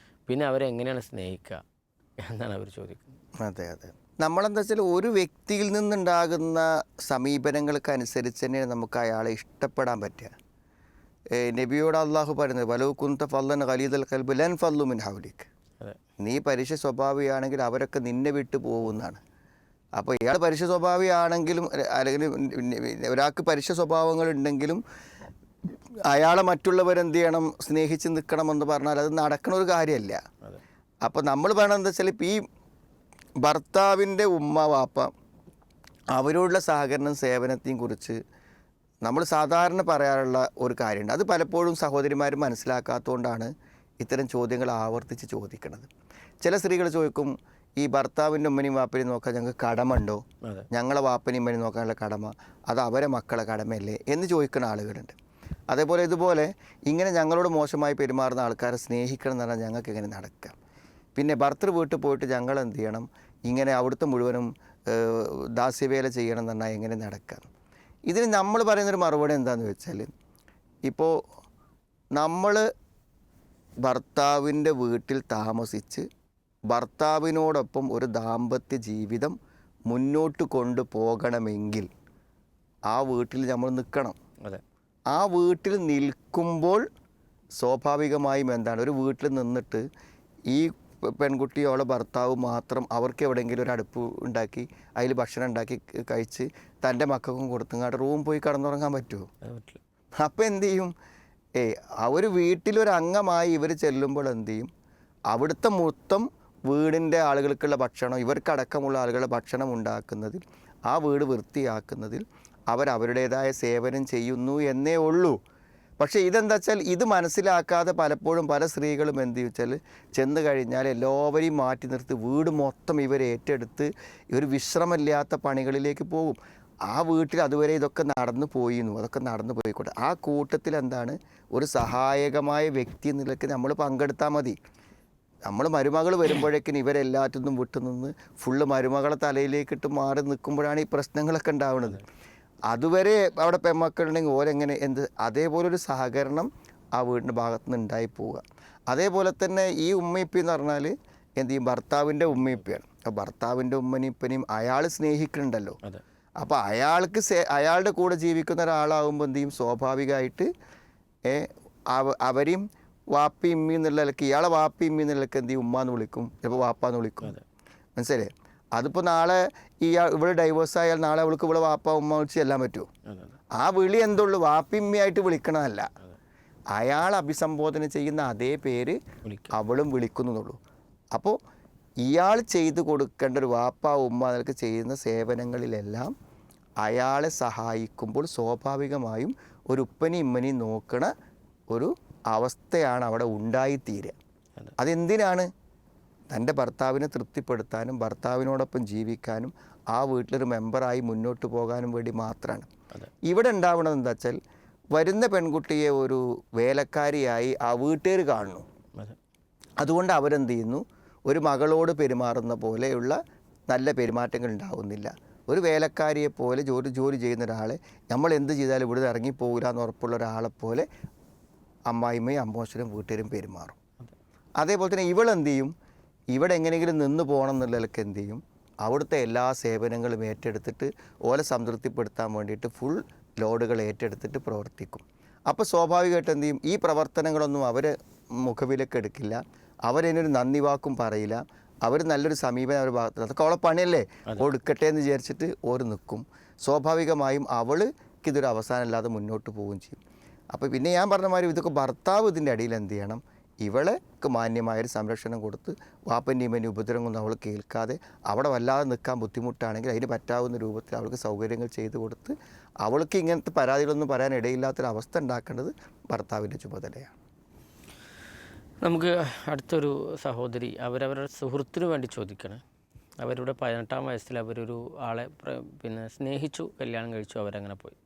പിന്നെ അവരെങ്ങനെയാണ് സ്നേഹിക്കുക എന്നാണ് അവർ ചോദിക്കുന്നത്. അതെ. നമ്മളെന്താ വെച്ചാൽ, ഒരു വ്യക്തിയിൽ നിന്നുണ്ടാകുന്ന സമീപനങ്ങൾക്കനുസരിച്ച് തന്നെയാണ് നമുക്ക് അയാളെ ഇഷ്ടപ്പെടാൻ പറ്റുക. നബിയോട് അള്ളാഹു പറയുന്നത്, വലൗ കുന്ത ഫല്ലൻ ഖലീദൽ ഖൽബി ലൻ ഫല്ലു മിൻ ഹൗലിക്, നീ പരുഷ സ്വഭാവിയാണെങ്കിൽ അവരൊക്കെ നിന്നെ വിട്ടു പോകുന്നതാണ്. അപ്പോൾ ഇയാൾ പരുഷ സ്വഭാവിയാണെങ്കിലും, അല്ലെങ്കിൽ ഒരാൾക്ക് പരുഷ സ്വഭാവങ്ങളുണ്ടെങ്കിലും അയാളെ മറ്റുള്ളവരെന്ത് ചെയ്യണം, സ്നേഹിച്ച് നിൽക്കണമെന്ന് പറഞ്ഞാൽ അത് നടക്കണ ഒരു കാര്യമല്ല. അപ്പോൾ നമ്മൾ പറയണത് എന്താ വെച്ചാൽ, ഈ ഭർത്താവിൻ്റെ ഉമ്മ വാപ്പ അവരോടുള്ള സഹകരണം സേവനത്തെയും കുറിച്ച് നമ്മൾ സാധാരണ പറയാറുള്ള ഒരു കാര്യമുണ്ട്. അത് പലപ്പോഴും സഹോദരിമാർ മനസ്സിലാക്കാത്തതുകൊണ്ടാണ് ഇത്തരം ചോദ്യങ്ങൾ ആവർത്തിച്ച് ചോദിക്കുന്നത്. ചില സ്ത്രീകൾ ചോദിക്കും, ഈ ഭർത്താവിൻ്റെ ഉമ്മനെയും വാപ്പനെയും നോക്കാൻ ഞങ്ങൾക്ക് കടമുണ്ടോ, അതെ. ഞങ്ങളെ വാപ്പനെയും ഉമ്മനെയും നോക്കാനുള്ള കടമ അത് അവരെ മക്കളെ കടമയല്ലേ എന്ന് ചോദിക്കുന്ന ആളുകളുണ്ട്. അതേപോലെ ഇതുപോലെ ഇങ്ങനെ ഞങ്ങളോട് മോശമായി പെരുമാറുന്ന ആൾക്കാരെ സ്നേഹിക്കണം എന്ന് പറഞ്ഞാൽ ഞങ്ങൾക്ക് ഇങ്ങനെ നടക്കാം. പിന്നെ ഭർത്തൃ വീട്ടിൽ പോയിട്ട് ഞങ്ങൾ എന്ത് ചെയ്യണം, ഇങ്ങനെ അവിടുത്തെ മുഴുവനും ദാസ്യവേല ചെയ്യണം എന്ന് പറഞ്ഞാൽ എങ്ങനെ നടക്കാം? ഇതിന് നമ്മൾ പറയുന്നൊരു മറുപടി എന്താണെന്ന് വെച്ചാൽ, ഇപ്പോൾ നമ്മൾ ഭർത്താവിൻ്റെ വീട്ടിൽ താമസിച്ച് ഭർത്താവിനോടൊപ്പം ഒരു ദാമ്പത്യ ജീവിതം മുന്നോട്ട് കൊണ്ടുപോകണമെങ്കിൽ ആ വീട്ടിൽ നമ്മൾ നിൽക്കണം. അതെ. ആ വീട്ടിൽ നിൽക്കുമ്പോൾ സ്വാഭാവികമായും എന്താണ്, ഒരു വീട്ടിൽ നിന്നിട്ട് ഈ പെൺകുട്ടിയോളെ ഭർത്താവ് മാത്രം അവർക്ക് എവിടെയെങ്കിലും ഒരു അടുപ്പ് ഉണ്ടാക്കി അതിൽ ഭക്ഷണം ഉണ്ടാക്കി കഴിച്ച് തൻ്റെ മക്കൾക്കും കൊടുത്തങ്ങാട്ട് റൂം പോയി കടന്നുറങ്ങാൻ പറ്റുമോ? അപ്പോൾ എന്തു ചെയ്യും? അവർ വീട്ടിലൊരു അംഗമായി ഇവർ ചെല്ലുമ്പോൾ എന്തു ചെയ്യും, അവിടുത്തെ മൊത്തം വീടിൻ്റെ ആളുകൾക്കുള്ള ഭക്ഷണം, ഇവർക്കടക്കമുള്ള ആളുകളുടെ ഭക്ഷണം ഉണ്ടാക്കുന്നതിൽ, ആ വീട് വൃത്തിയാക്കുന്നതിൽ അവരവരുടേതായ സേവനം ചെയ്യുന്നു എന്നേ ഉള്ളൂ. പക്ഷേ ഇതെന്താ വെച്ചാൽ, ഇത് മനസ്സിലാക്കാതെ പലപ്പോഴും പല സ്ത്രീകളും എന്ത് വെച്ചാൽ ചെന്ന് കഴിഞ്ഞാൽ എല്ലാവരെയും മാറ്റി നിർത്തി വീട് മൊത്തം ഇവർ ഏറ്റെടുത്ത് ഇവർ വിശ്രമമില്ലാത്ത പണികളിലേക്ക് പോകും. ആ വീട്ടിൽ അതുവരെ ഇതൊക്കെ നടന്നു പോയിരുന്നു, അതൊക്കെ നടന്നു പോയിക്കോട്ടെ. ആ കൂട്ടത്തിൽ എന്താണ്, ഒരു സഹായകമായ വ്യക്തി എന്നുള്ളതൊക്കെ നമ്മൾ പങ്കെടുത്താൽ മതി. നമ്മൾ മരുമകൾ വരുമ്പോഴേക്കിനും ഇവരെല്ലാറ്റിനും വിട്ടുനിന്ന് ഫുള്ള് മരുമകളെ തലയിലേക്കിട്ട് മാറി നിൽക്കുമ്പോഴാണ് ഈ പ്രശ്നങ്ങളൊക്കെ ഉണ്ടാവുന്നത്. അതുവരെ അവിടെ പെൺമക്കളുണ്ടെങ്കിൽ ഓരെങ്ങനെ എന്ത്, അതേപോലൊരു സഹകരണം ആ വീടിൻ്റെ ഭാഗത്തു നിന്ന് ഉണ്ടായി പോവുക. അതേപോലെ തന്നെ ഈ ഉമ്മയിപ്പി എന്ന് പറഞ്ഞാൽ എന്ത് ചെയ്യും, ഭർത്താവിൻ്റെ ഉമ്മയിപ്പിയാണ്. അപ്പോൾ ഭർത്താവിൻ്റെ ഉമ്മനെയും ഇപ്പനെയും അയാൾ സ്നേഹിക്കുന്നുണ്ടല്ലോ. അപ്പോൾ അയാളുടെ കൂടെ ജീവിക്കുന്ന ഒരാളാകുമ്പോൾ എന്ത് ചെയ്യും, സ്വാഭാവികമായിട്ട് അവരെയും വാപ്പി ഇമ്മി എന്നുള്ള നിലയ്ക്ക്, ഇയാളെ വാപ്പി ഇമ്മി എന്നുള്ള നിലയ്ക്ക് എന്ത് ചെയ്യും, ഉമ്മാന്ന് വിളിക്കും, ചിലപ്പോൾ വാപ്പാന്ന് വിളിക്കും. മനസ്സിലായേ? അതിപ്പോൾ നാളെ ഇവിടെ ഡൈവേഴ്സ് ആയാൽ നാളെ അവൾക്ക് ഇവിടെ വാപ്പ ഉമ്മ വിളിച്ച് ചെല്ലാൻ പറ്റുമോ? ആ വിളി എന്തുള്ളൂ, വാപ്പി ഇമ്മയായിട്ട് വിളിക്കണമല്ല, അയാൾ അഭിസംബോധന ചെയ്യുന്ന അതേ പേര് അവളും വിളിക്കുന്നുള്ളൂ. അപ്പോൾ ഇയാൾ ചെയ്തു കൊടുക്കേണ്ട ഒരു വാപ്പ ഉമ്മ അതിലേക്ക് ചെയ്യുന്ന സേവനങ്ങളിലെല്ലാം അയാളെ സഹായിക്കുമ്പോൾ സ്വാഭാവികമായും ഒരു ഉപ്പനെയും ഇമ്മനെയും നോക്കണ ഒരു അവസ്ഥയാണ് അവിടെ ഉണ്ടായിത്തീരുക. അതെന്തിനാണ്? തൻ്റെ ഭർത്താവിനെ തൃപ്തിപ്പെടുത്താനും ഭർത്താവിനോടൊപ്പം ജീവിക്കാനും ആ വീട്ടിലൊരു മെമ്പറായി മുന്നോട്ട് പോകാനും വേണ്ടി മാത്രമാണ്. ഇവിടെ ഉണ്ടാവുന്നത് എന്താ വെച്ചാൽ, വരുന്ന പെൺകുട്ടിയെ ഒരു വേലക്കാരിയായി ആ വീട്ടുകാർ കാണുന്നു. അതുകൊണ്ട് അവരെന്ത് ചെയ്യുന്നു, ഒരു മകളോട് പെരുമാറുന്ന പോലെയുള്ള നല്ല പെരുമാറ്റങ്ങൾ ഉണ്ടാവുന്നില്ല. ഒരു വേലക്കാരിയെ പോലെ ജോലി ചെയ്യുന്ന ഒരാളെ നമ്മൾ എന്ത് ചെയ്താലും ഇവിടുന്ന് ഇറങ്ങിപ്പോകില്ല എന്ന് ഉറപ്പുള്ള ഒരാളെപ്പോലെ അമ്മായിമ്മയും അമ്മോശനും വീട്ടുകാരും പെരുമാറും. അതേപോലെ തന്നെ ഇവളെന്ത് ചെയ്യും, ഇവിടെ എങ്ങനെയെങ്കിലും നിന്ന് പോകണം എന്നുള്ളതൊക്കെ എന്ത് ചെയ്യും, അവിടുത്തെ എല്ലാ സേവനങ്ങളും ഏറ്റെടുത്തിട്ട് ഓലെ സംതൃപ്തിപ്പെടുത്താൻ വേണ്ടിയിട്ട് ഫുൾ ലോഡുകൾ ഏറ്റെടുത്തിട്ട് പ്രവർത്തിക്കും. അപ്പോൾ സ്വാഭാവികമായിട്ട് എന്ത് ചെയ്യും, ഈ പ്രവർത്തനങ്ങളൊന്നും അവർ മുഖവിലേക്ക് എടുക്കില്ല, അവരതിനൊരു നന്ദി വാക്കും പറയില്ല, അവർ നല്ലൊരു സമീപനം അവർ ഭാഗത്ത്, അതൊക്കെ അവളെ പണിയല്ലേ കൊടുക്കട്ടെ എന്ന് വിചാരിച്ചിട്ട് ഓര് നിൽക്കും. സ്വാഭാവികമായും അവൾക്ക് ഇതൊരു അവസാനമില്ലാതെ മുന്നോട്ട് പോവുകയും ചെയ്യും. അപ്പോൾ പിന്നെ ഞാൻ പറഞ്ഞ മാതിരി ഇതൊക്കെ ഭർത്താവ് ഇതിൻ്റെ അടിയിൽ എന്ത് ചെയ്യണം, ഇവൾക്ക് മാന്യമായൊരു സംരക്ഷണം കൊടുത്ത് വാപ്പൻ്റെയും ഇമ്മൻ്റെയും ഉപദ്രവങ്ങളൊന്നും അവൾ കേൾക്കാതെ അവിടെ വല്ലാതെ നിൽക്കാൻ ബുദ്ധിമുട്ടാണെങ്കിൽ അതിന് പറ്റാവുന്ന രൂപത്തിൽ അവൾക്ക് സൗകര്യങ്ങൾ ചെയ്തു കൊടുത്ത് അവൾക്ക് ഇങ്ങനത്തെ പരാതികളൊന്നും പറയാൻ ഇടയില്ലാത്തൊരവസ്ഥ ഉണ്ടാക്കേണ്ടത് ഭർത്താവിൻ്റെ ചുമതലയാണ്. നമുക്ക് അടുത്തൊരു സഹോദരി അവരവരുടെ സുഹൃത്തിനു വേണ്ടി ചോദിക്കണം. അവരുടെ 18-ാം വയസ്സിൽ അവരൊരു ആളെ സ്നേഹിച്ചു, കല്യാണം കഴിച്ചു, അവരങ്ങനെ പോയി.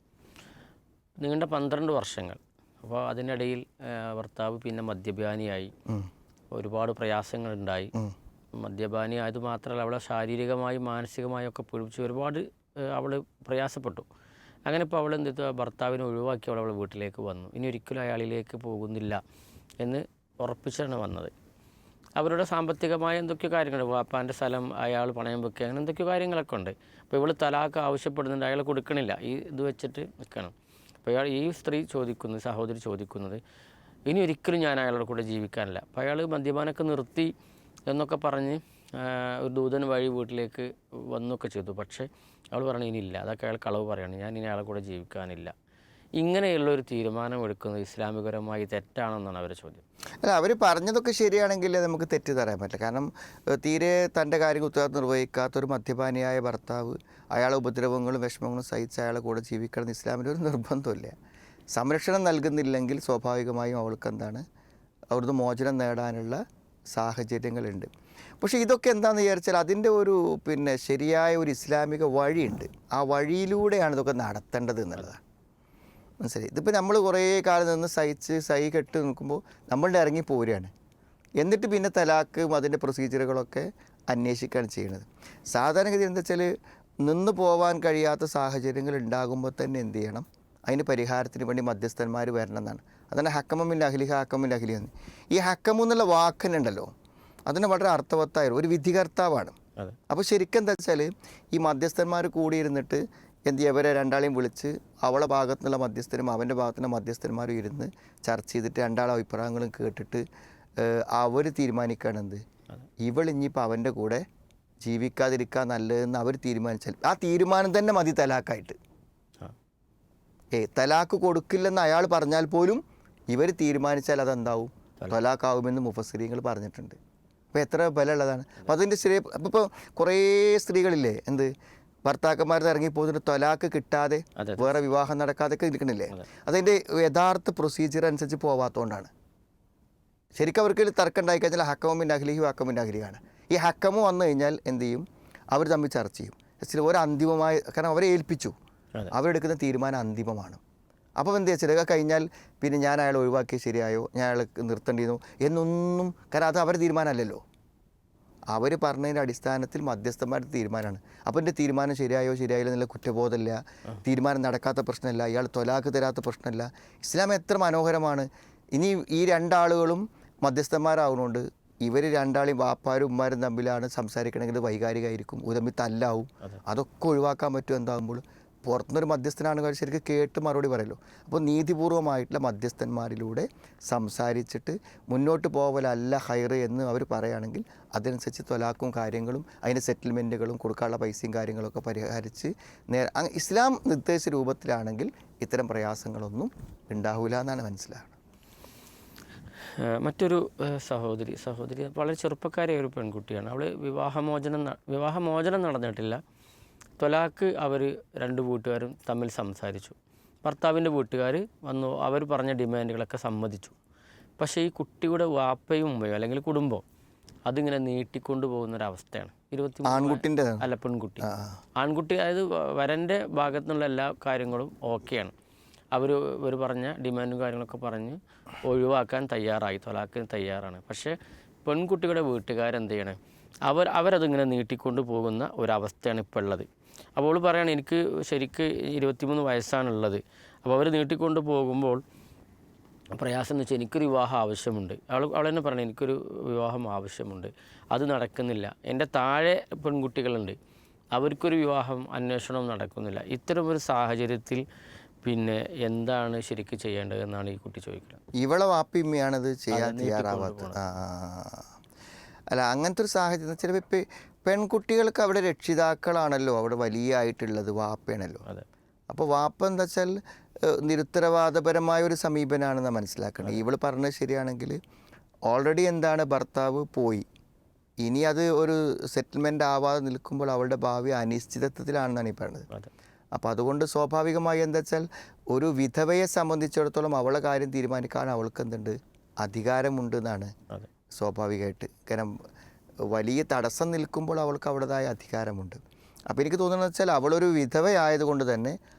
നീണ്ട 12 വർഷങ്ങൾ. അപ്പോൾ അതിനിടയിൽ ഭർത്താവ് പിന്നെ മദ്യപാനിയായി, ഒരുപാട് പ്രയാസങ്ങളുണ്ടായി. മദ്യപാനി ആയത് മാത്രമല്ല, അവളെ ശാരീരികമായും മാനസികമായും ഒക്കെ പീഡിപ്പിച്ച് ഒരുപാട് അവൾ പ്രയാസപ്പെട്ടു. അങ്ങനെ ഇപ്പോൾ അവൾ എന്ത് ചെയ്തു, ഭർത്താവിനെ ഒഴിവാക്കി അവൾ വീട്ടിലേക്ക് വന്നു. ഇനി ഒരിക്കലും അയാളിലേക്ക് പോകുന്നില്ല എന്ന് ഉറപ്പിച്ചാണ് വന്നത്. അവരുടെ സാമ്പത്തികമായ എന്തൊക്കെയോ കാര്യങ്ങൾ, വാപ്പാൻ്റെ സ്ഥലം അയാൾ പണയം വെക്കുക, അങ്ങനെ എന്തൊക്കെയോ കാര്യങ്ങളൊക്കെ ഉണ്ട്. അപ്പോൾ ഇവൾ തലാക്ക് ആവശ്യപ്പെടുന്നുണ്ട്, അയാൾ കൊടുക്കണില്ല, ഈ ഇത് വെച്ചിട്ട് നിൽക്കണം. അപ്പോൾ ഈ സ്ത്രീ ചോദിക്കുന്നത്, സഹോദരി ചോദിക്കുന്നത്, ഇനി ഒരിക്കലും ഞാൻ അയാളുടെ കൂടെ ജീവിക്കാനില്ല. അപ്പോൾ അയാൾ മദ്യപാനമൊക്കെ നിർത്തി എന്നൊക്കെ പറഞ്ഞ് ഒരു ദൂതൻ വഴി വീട്ടിലേക്ക് വന്നൊക്കെ ചെയ്തു. പക്ഷേ അവൾ പറഞ്ഞു ഇനിയില്ല, അതൊക്കെ അയാൾ കളവ് പറയാണ്, ഞാൻ ഇനി അയാളെ കൂടെ ജീവിക്കാനില്ല. ഇങ്ങനെയുള്ളൊരു തീരുമാനം എടുക്കുന്നത് ഇസ്ലാമികപരമായി തെറ്റാണെന്നാണ് അവരുടെ ചോദ്യം. അല്ല, അവർ പറഞ്ഞതൊക്കെ ശരിയാണെങ്കിൽ നമുക്ക് തെറ്റ് തരാൻ പറ്റില്ല. കാരണം തീരെ തൻ്റെ കാര്യം ഉത്തരവാദിത്വം നിർവഹിക്കാത്തൊരു മദ്യപാനിയായ ഭർത്താവ് അയാളെ ഉപദ്രവങ്ങളും വിഷമങ്ങളും സഹിച്ച് അയാളെ കൂടെ ജീവിക്കണം ഇസ്ലാമിൻ്റെ ഒരു നിർബന്ധമില്ല. സംരക്ഷണം നൽകുന്നില്ലെങ്കിൽ സ്വാഭാവികമായും അവൾക്ക് എന്താണ്, അവിടുന്ന് മോചനം നേടാനുള്ള സാഹചര്യങ്ങളുണ്ട്. പക്ഷേ ഇതൊക്കെ എന്താണെന്ന് വിചാരിച്ചാൽ അതിൻ്റെ ഒരു പിന്നെ ശരിയായ ഒരു ഇസ്ലാമിക വഴിയുണ്ട്. ആ വഴിയിലൂടെയാണ് ഇതൊക്കെ നടത്തേണ്ടത് എന്നുള്ളതാണ്. മനസ്സിലായി. ഇതിപ്പോൾ നമ്മൾ കുറേ കാലം നിന്ന് സഹി കെട്ട് നിൽക്കുമ്പോൾ നമ്മളുടെ ഇറങ്ങി പോരുകയാണ്. എന്നിട്ട് പിന്നെ തലാഖും അതിൻ്റെ പ്രൊസീജിയറുകളൊക്കെ അന്വേഷിക്കുകയാണ് ചെയ്യുന്നത്. സാധാരണഗതി എന്താ വെച്ചാൽ നിന്ന് പോകാൻ കഴിയാത്ത സാഹചര്യങ്ങൾ ഉണ്ടാകുമ്പോൾ തന്നെ എന്ത് ചെയ്യണം, അതിന് പരിഹാരത്തിന് വേണ്ടി മധ്യസ്ഥന്മാർ വരണം എന്നാണ്. അതാണ് ഹക്കമിൽ അഹ്ലിഹ ഹക്കമിൽ അഹ്ലി എന്ന്. ഈ ഹക്കമു എന്നുള്ള വാക്കനുണ്ടല്ലോ, അതിന് വളരെ അർത്ഥവത്തായ ഒരു വിധികർത്താവാണ്. അപ്പോൾ ശരിക്കും എന്താ വെച്ചാൽ ഈ മധ്യസ്ഥന്മാർ കൂടിയിരുന്നിട്ട് എന്ത് ചെയ്യുക, ഇവരെ രണ്ടാളെയും വിളിച്ച് അവളെ ഭാഗത്തു നിന്നുള്ള മധ്യസ്ഥരും അവൻ്റെ ഭാഗത്തുനിന്ന് മധ്യസ്ഥന്മാരും ഇരുന്ന് ചർച്ച ചെയ്തിട്ട് രണ്ടാളെ അഭിപ്രായങ്ങളും കേട്ടിട്ട് അവർ തീരുമാനിക്കുകയാണ് എന്ത്, ഇവളിഞ്ഞിപ്പോൾ അവൻ്റെ കൂടെ ജീവിക്കാതിരിക്കാൻ നല്ലതെന്ന് അവർ തീരുമാനിച്ചാൽ ആ തീരുമാനം തന്നെ മതി തലാഖായിട്ട്. തലാഖ് കൊടുക്കില്ലെന്ന് അയാൾ പറഞ്ഞാൽ പോലും ഇവർ തീരുമാനിച്ചാൽ അതെന്താവും, തലാഖാവുമെന്ന് മുഫസ്സിരീങ്ങൾ പറഞ്ഞിട്ടുണ്ട്. അപ്പോൾ എത്ര ബലമുള്ളതാണ്. അപ്പോൾ അതിൻ്റെ ശരി. അപ്പോൾ കുറേ സ്ത്രീകളില്ലേ എന്ത് ഭർത്താക്കന്മാർ ഇറങ്ങിപ്പോന്നിട്ട് തൊലാക്ക് കിട്ടാതെ വേറെ വിവാഹം നടക്കാതെയൊക്കെ ഇരിക്കണില്ലേ, അതിൻ്റെ യഥാർത്ഥ പ്രൊസീജിയർ അനുസരിച്ച് പോവാത്തതുകൊണ്ടാണ്. ശരിക്കും അവർക്ക് തർക്കം ഉണ്ടായി കഴിഞ്ഞാൽ ഹക്കമിൻ്റെ അഹ്ലിഹി ഹക്കമിൻ്റെ അഹ്ലിയാണ്. ഈ ഹക്കമ് വന്നു കഴിഞ്ഞാൽ എന്ത് ചെയ്യും, അവർ തമ്മിൽ ചർച്ച ചെയ്യും. ഒരു അന്തിമമായ, കാരണം അവരെ ഏൽപ്പിച്ചു, അവരെടുക്കുന്ന തീരുമാനം അന്തിമമാണ്. അപ്പോൾ എന്ത് വെച്ചാൽ കഴിഞ്ഞാൽ പിന്നെ ഞാൻ അയാൾ ഒഴിവാക്കിയത് ശരിയായോ, ഞാൻ അയാൾക്ക് നിർത്തേണ്ടിയിരുന്നു എന്നൊന്നും, കാരണം അത് അവരുടെ തീരുമാനമല്ലല്ലോ, അവർ പറഞ്ഞതിൻ്റെ അടിസ്ഥാനത്തിൽ മധ്യസ്ഥന്മാരുടെ തീരുമാനമാണ്. അപ്പോൾ എൻ്റെ തീരുമാനം ശരിയായോ ശരിയായില്ല എന്നുള്ള കുറ്റബോധമില്ല, തീരുമാനം നടക്കാത്ത പ്രശ്നമല്ല, ഇയാൾ തൊലാക്ക് തരാത്ത പ്രശ്നമല്ല. ഇസ്ലാം എത്ര മനോഹരമാണ്. ഇനി ഈ രണ്ടാളുകളും മധ്യസ്ഥന്മാരാവുന്നതുകൊണ്ട് ഇവർ രണ്ടാളെയും വാപ്പാരും ഉമ്മാരും തമ്മിലാണ് സംസാരിക്കണമെങ്കിൽ വൈകാരികമായിരിക്കും, തമ്മിൽ തല്ലാവും. അതൊക്കെ ഒഴിവാക്കാൻ പറ്റും എന്താകുമ്പോൾ പുറത്തുനിന്നൊരു മധ്യസ്ഥനാണ് ശരിക്കും കേട്ട് മറുപടി പറയുമല്ലോ. അപ്പോൾ നീതിപൂർവമായിട്ടുള്ള മധ്യസ്ഥന്മാരിലൂടെ സംസാരിച്ചിട്ട് മുന്നോട്ട് പോകലല്ല ഹൈറ് എന്ന് അവർ പറയുകയാണെങ്കിൽ അതനുസരിച്ച് തൊലാക്കും കാര്യങ്ങളും അതിൻ്റെ സെറ്റിൽമെൻറ്റുകളും കൊടുക്കാനുള്ള പൈസയും കാര്യങ്ങളൊക്കെ പരിഹരിച്ച് ഇസ്ലാം നിർദ്ദേശിച്ച രൂപത്തിലാണെങ്കിൽ ഇത്തരം പ്രയാസങ്ങളൊന്നും ഉണ്ടാവില്ല എന്നാണ് മനസ്സിലാകുന്നത്. മറ്റൊരു സഹോദരി വളരെ ചെറുപ്പക്കാരിയായ ഒരു പെൺകുട്ടിയാണ്. അവൾ വിവാഹമോചനം നടന്നിട്ടില്ല. തൊലാക്ക് അവർ രണ്ട് വീട്ടുകാരും തമ്മിൽ സംസാരിച്ചു. ഭർത്താവിൻ്റെ വീട്ടുകാർ വന്നു, അവർ പറഞ്ഞ ഡിമാൻഡുകളൊക്കെ സമ്മതിച്ചു. പക്ഷേ ഈ കുട്ടിയുടെ വാപ്പയും ഉമ്മയോ അല്ലെങ്കിൽ കുടുംബം അതിങ്ങനെ നീട്ടിക്കൊണ്ടു പോകുന്നൊരവസ്ഥയാണ്. 23 അല്ല പെൺകുട്ടി, ആൺകുട്ടി, അതായത് വരൻ്റെ ഭാഗത്തു നിന്നുള്ള എല്ലാ കാര്യങ്ങളും ഓക്കെയാണ്. അവർ പറഞ്ഞ ഡിമാൻഡും കാര്യങ്ങളൊക്കെ പറഞ്ഞ് ഒഴിവാക്കാൻ തയ്യാറായി, തൊലാക്കിന് തയ്യാറാണ്. പക്ഷേ പെൺകുട്ടിയുടെ വീട്ടുകാരെന്ത് ചെയ്യണേ, അവരതിങ്ങനെ നീട്ടിക്കൊണ്ട് പോകുന്ന ഒരവസ്ഥയാണ് ഇപ്പോൾ ഉള്ളത്. അപ്പോൾ അവൾ പറയുകയാണ്, എനിക്ക് ശരിക്ക് 23 വയസ്സാണുള്ളത്. അപ്പോൾ അവർ നീട്ടിക്കൊണ്ട് പോകുമ്പോൾ പ്രയാസം എന്ന് വെച്ചാൽ എനിക്കൊരു വിവാഹം ആവശ്യമുണ്ട്. അവൾ തന്നെ പറയണേ, എനിക്കൊരു വിവാഹം ആവശ്യമുണ്ട്, അത് നടക്കുന്നില്ല. എൻ്റെ താഴെ പെൺകുട്ടികളുണ്ട്, അവർക്കൊരു വിവാഹം അന്വേഷണവും നടക്കുന്നില്ല. ഇത്തരമൊരു സാഹചര്യത്തിൽ പിന്നെ എന്താണ് ശരിക്കും ചെയ്യേണ്ടത് എന്നാണ് ഈ കുട്ടി ചോദിക്കുന്നത്. ഇവളെ വാപ്പിയമ്മയാണത് ചെയ്യാൻ തയ്യാറാവാത്തത്. അല്ല, അങ്ങനത്തെ ഒരു സാഹചര്യം ചിലപ്പോൾ ഇപ്പം പെൺകുട്ടികൾക്ക് അവിടെ രക്ഷിതാക്കളാണല്ലോ അവിടെ വലിയ ആയിട്ടുള്ളത്, വാപ്പയാണല്ലോ. അപ്പോൾ വാപ്പ എന്താ വെച്ചാൽ നിരുത്തരവാദപരമായ ഒരു സമീപനമാണെന്ന് മനസ്സിലാക്കണം. ഇവൾ പറഞ്ഞത് ശരിയാണെങ്കിൽ ഓൾറെഡി എന്താണ് ഭർത്താവ് പോയി, ഇനി അത് ഒരു സെറ്റിൽമെൻ്റ് ആവാതെ നിൽക്കുമ്പോൾ അവളുടെ ഭാവി അനിശ്ചിതത്വത്തിലാണെന്നാണ് ഈ പറയുന്നത്. അപ്പോൾ അതുകൊണ്ട് സ്വാഭാവികമായി എന്താ വെച്ചാൽ ഒരു വിധവയെ സംബന്ധിച്ചിടത്തോളം അവളെ കാര്യം തീരുമാനിക്കാൻ അവൾക്ക് എന്തുണ്ട്, അധികാരമുണ്ട് എന്നാണ് സ്വാഭാവികമായിട്ട്. കാരണം വലിയ തടസ്സം നിൽക്കുമ്പോൾ അവൾക്ക് അവളുടേതായ അധികാരമുണ്ട്. അപ്പോൾ എനിക്ക് തോന്നുന്നത് വെച്ചാൽ അവളൊരു വിധവയായതുകൊണ്ട് തന്നെ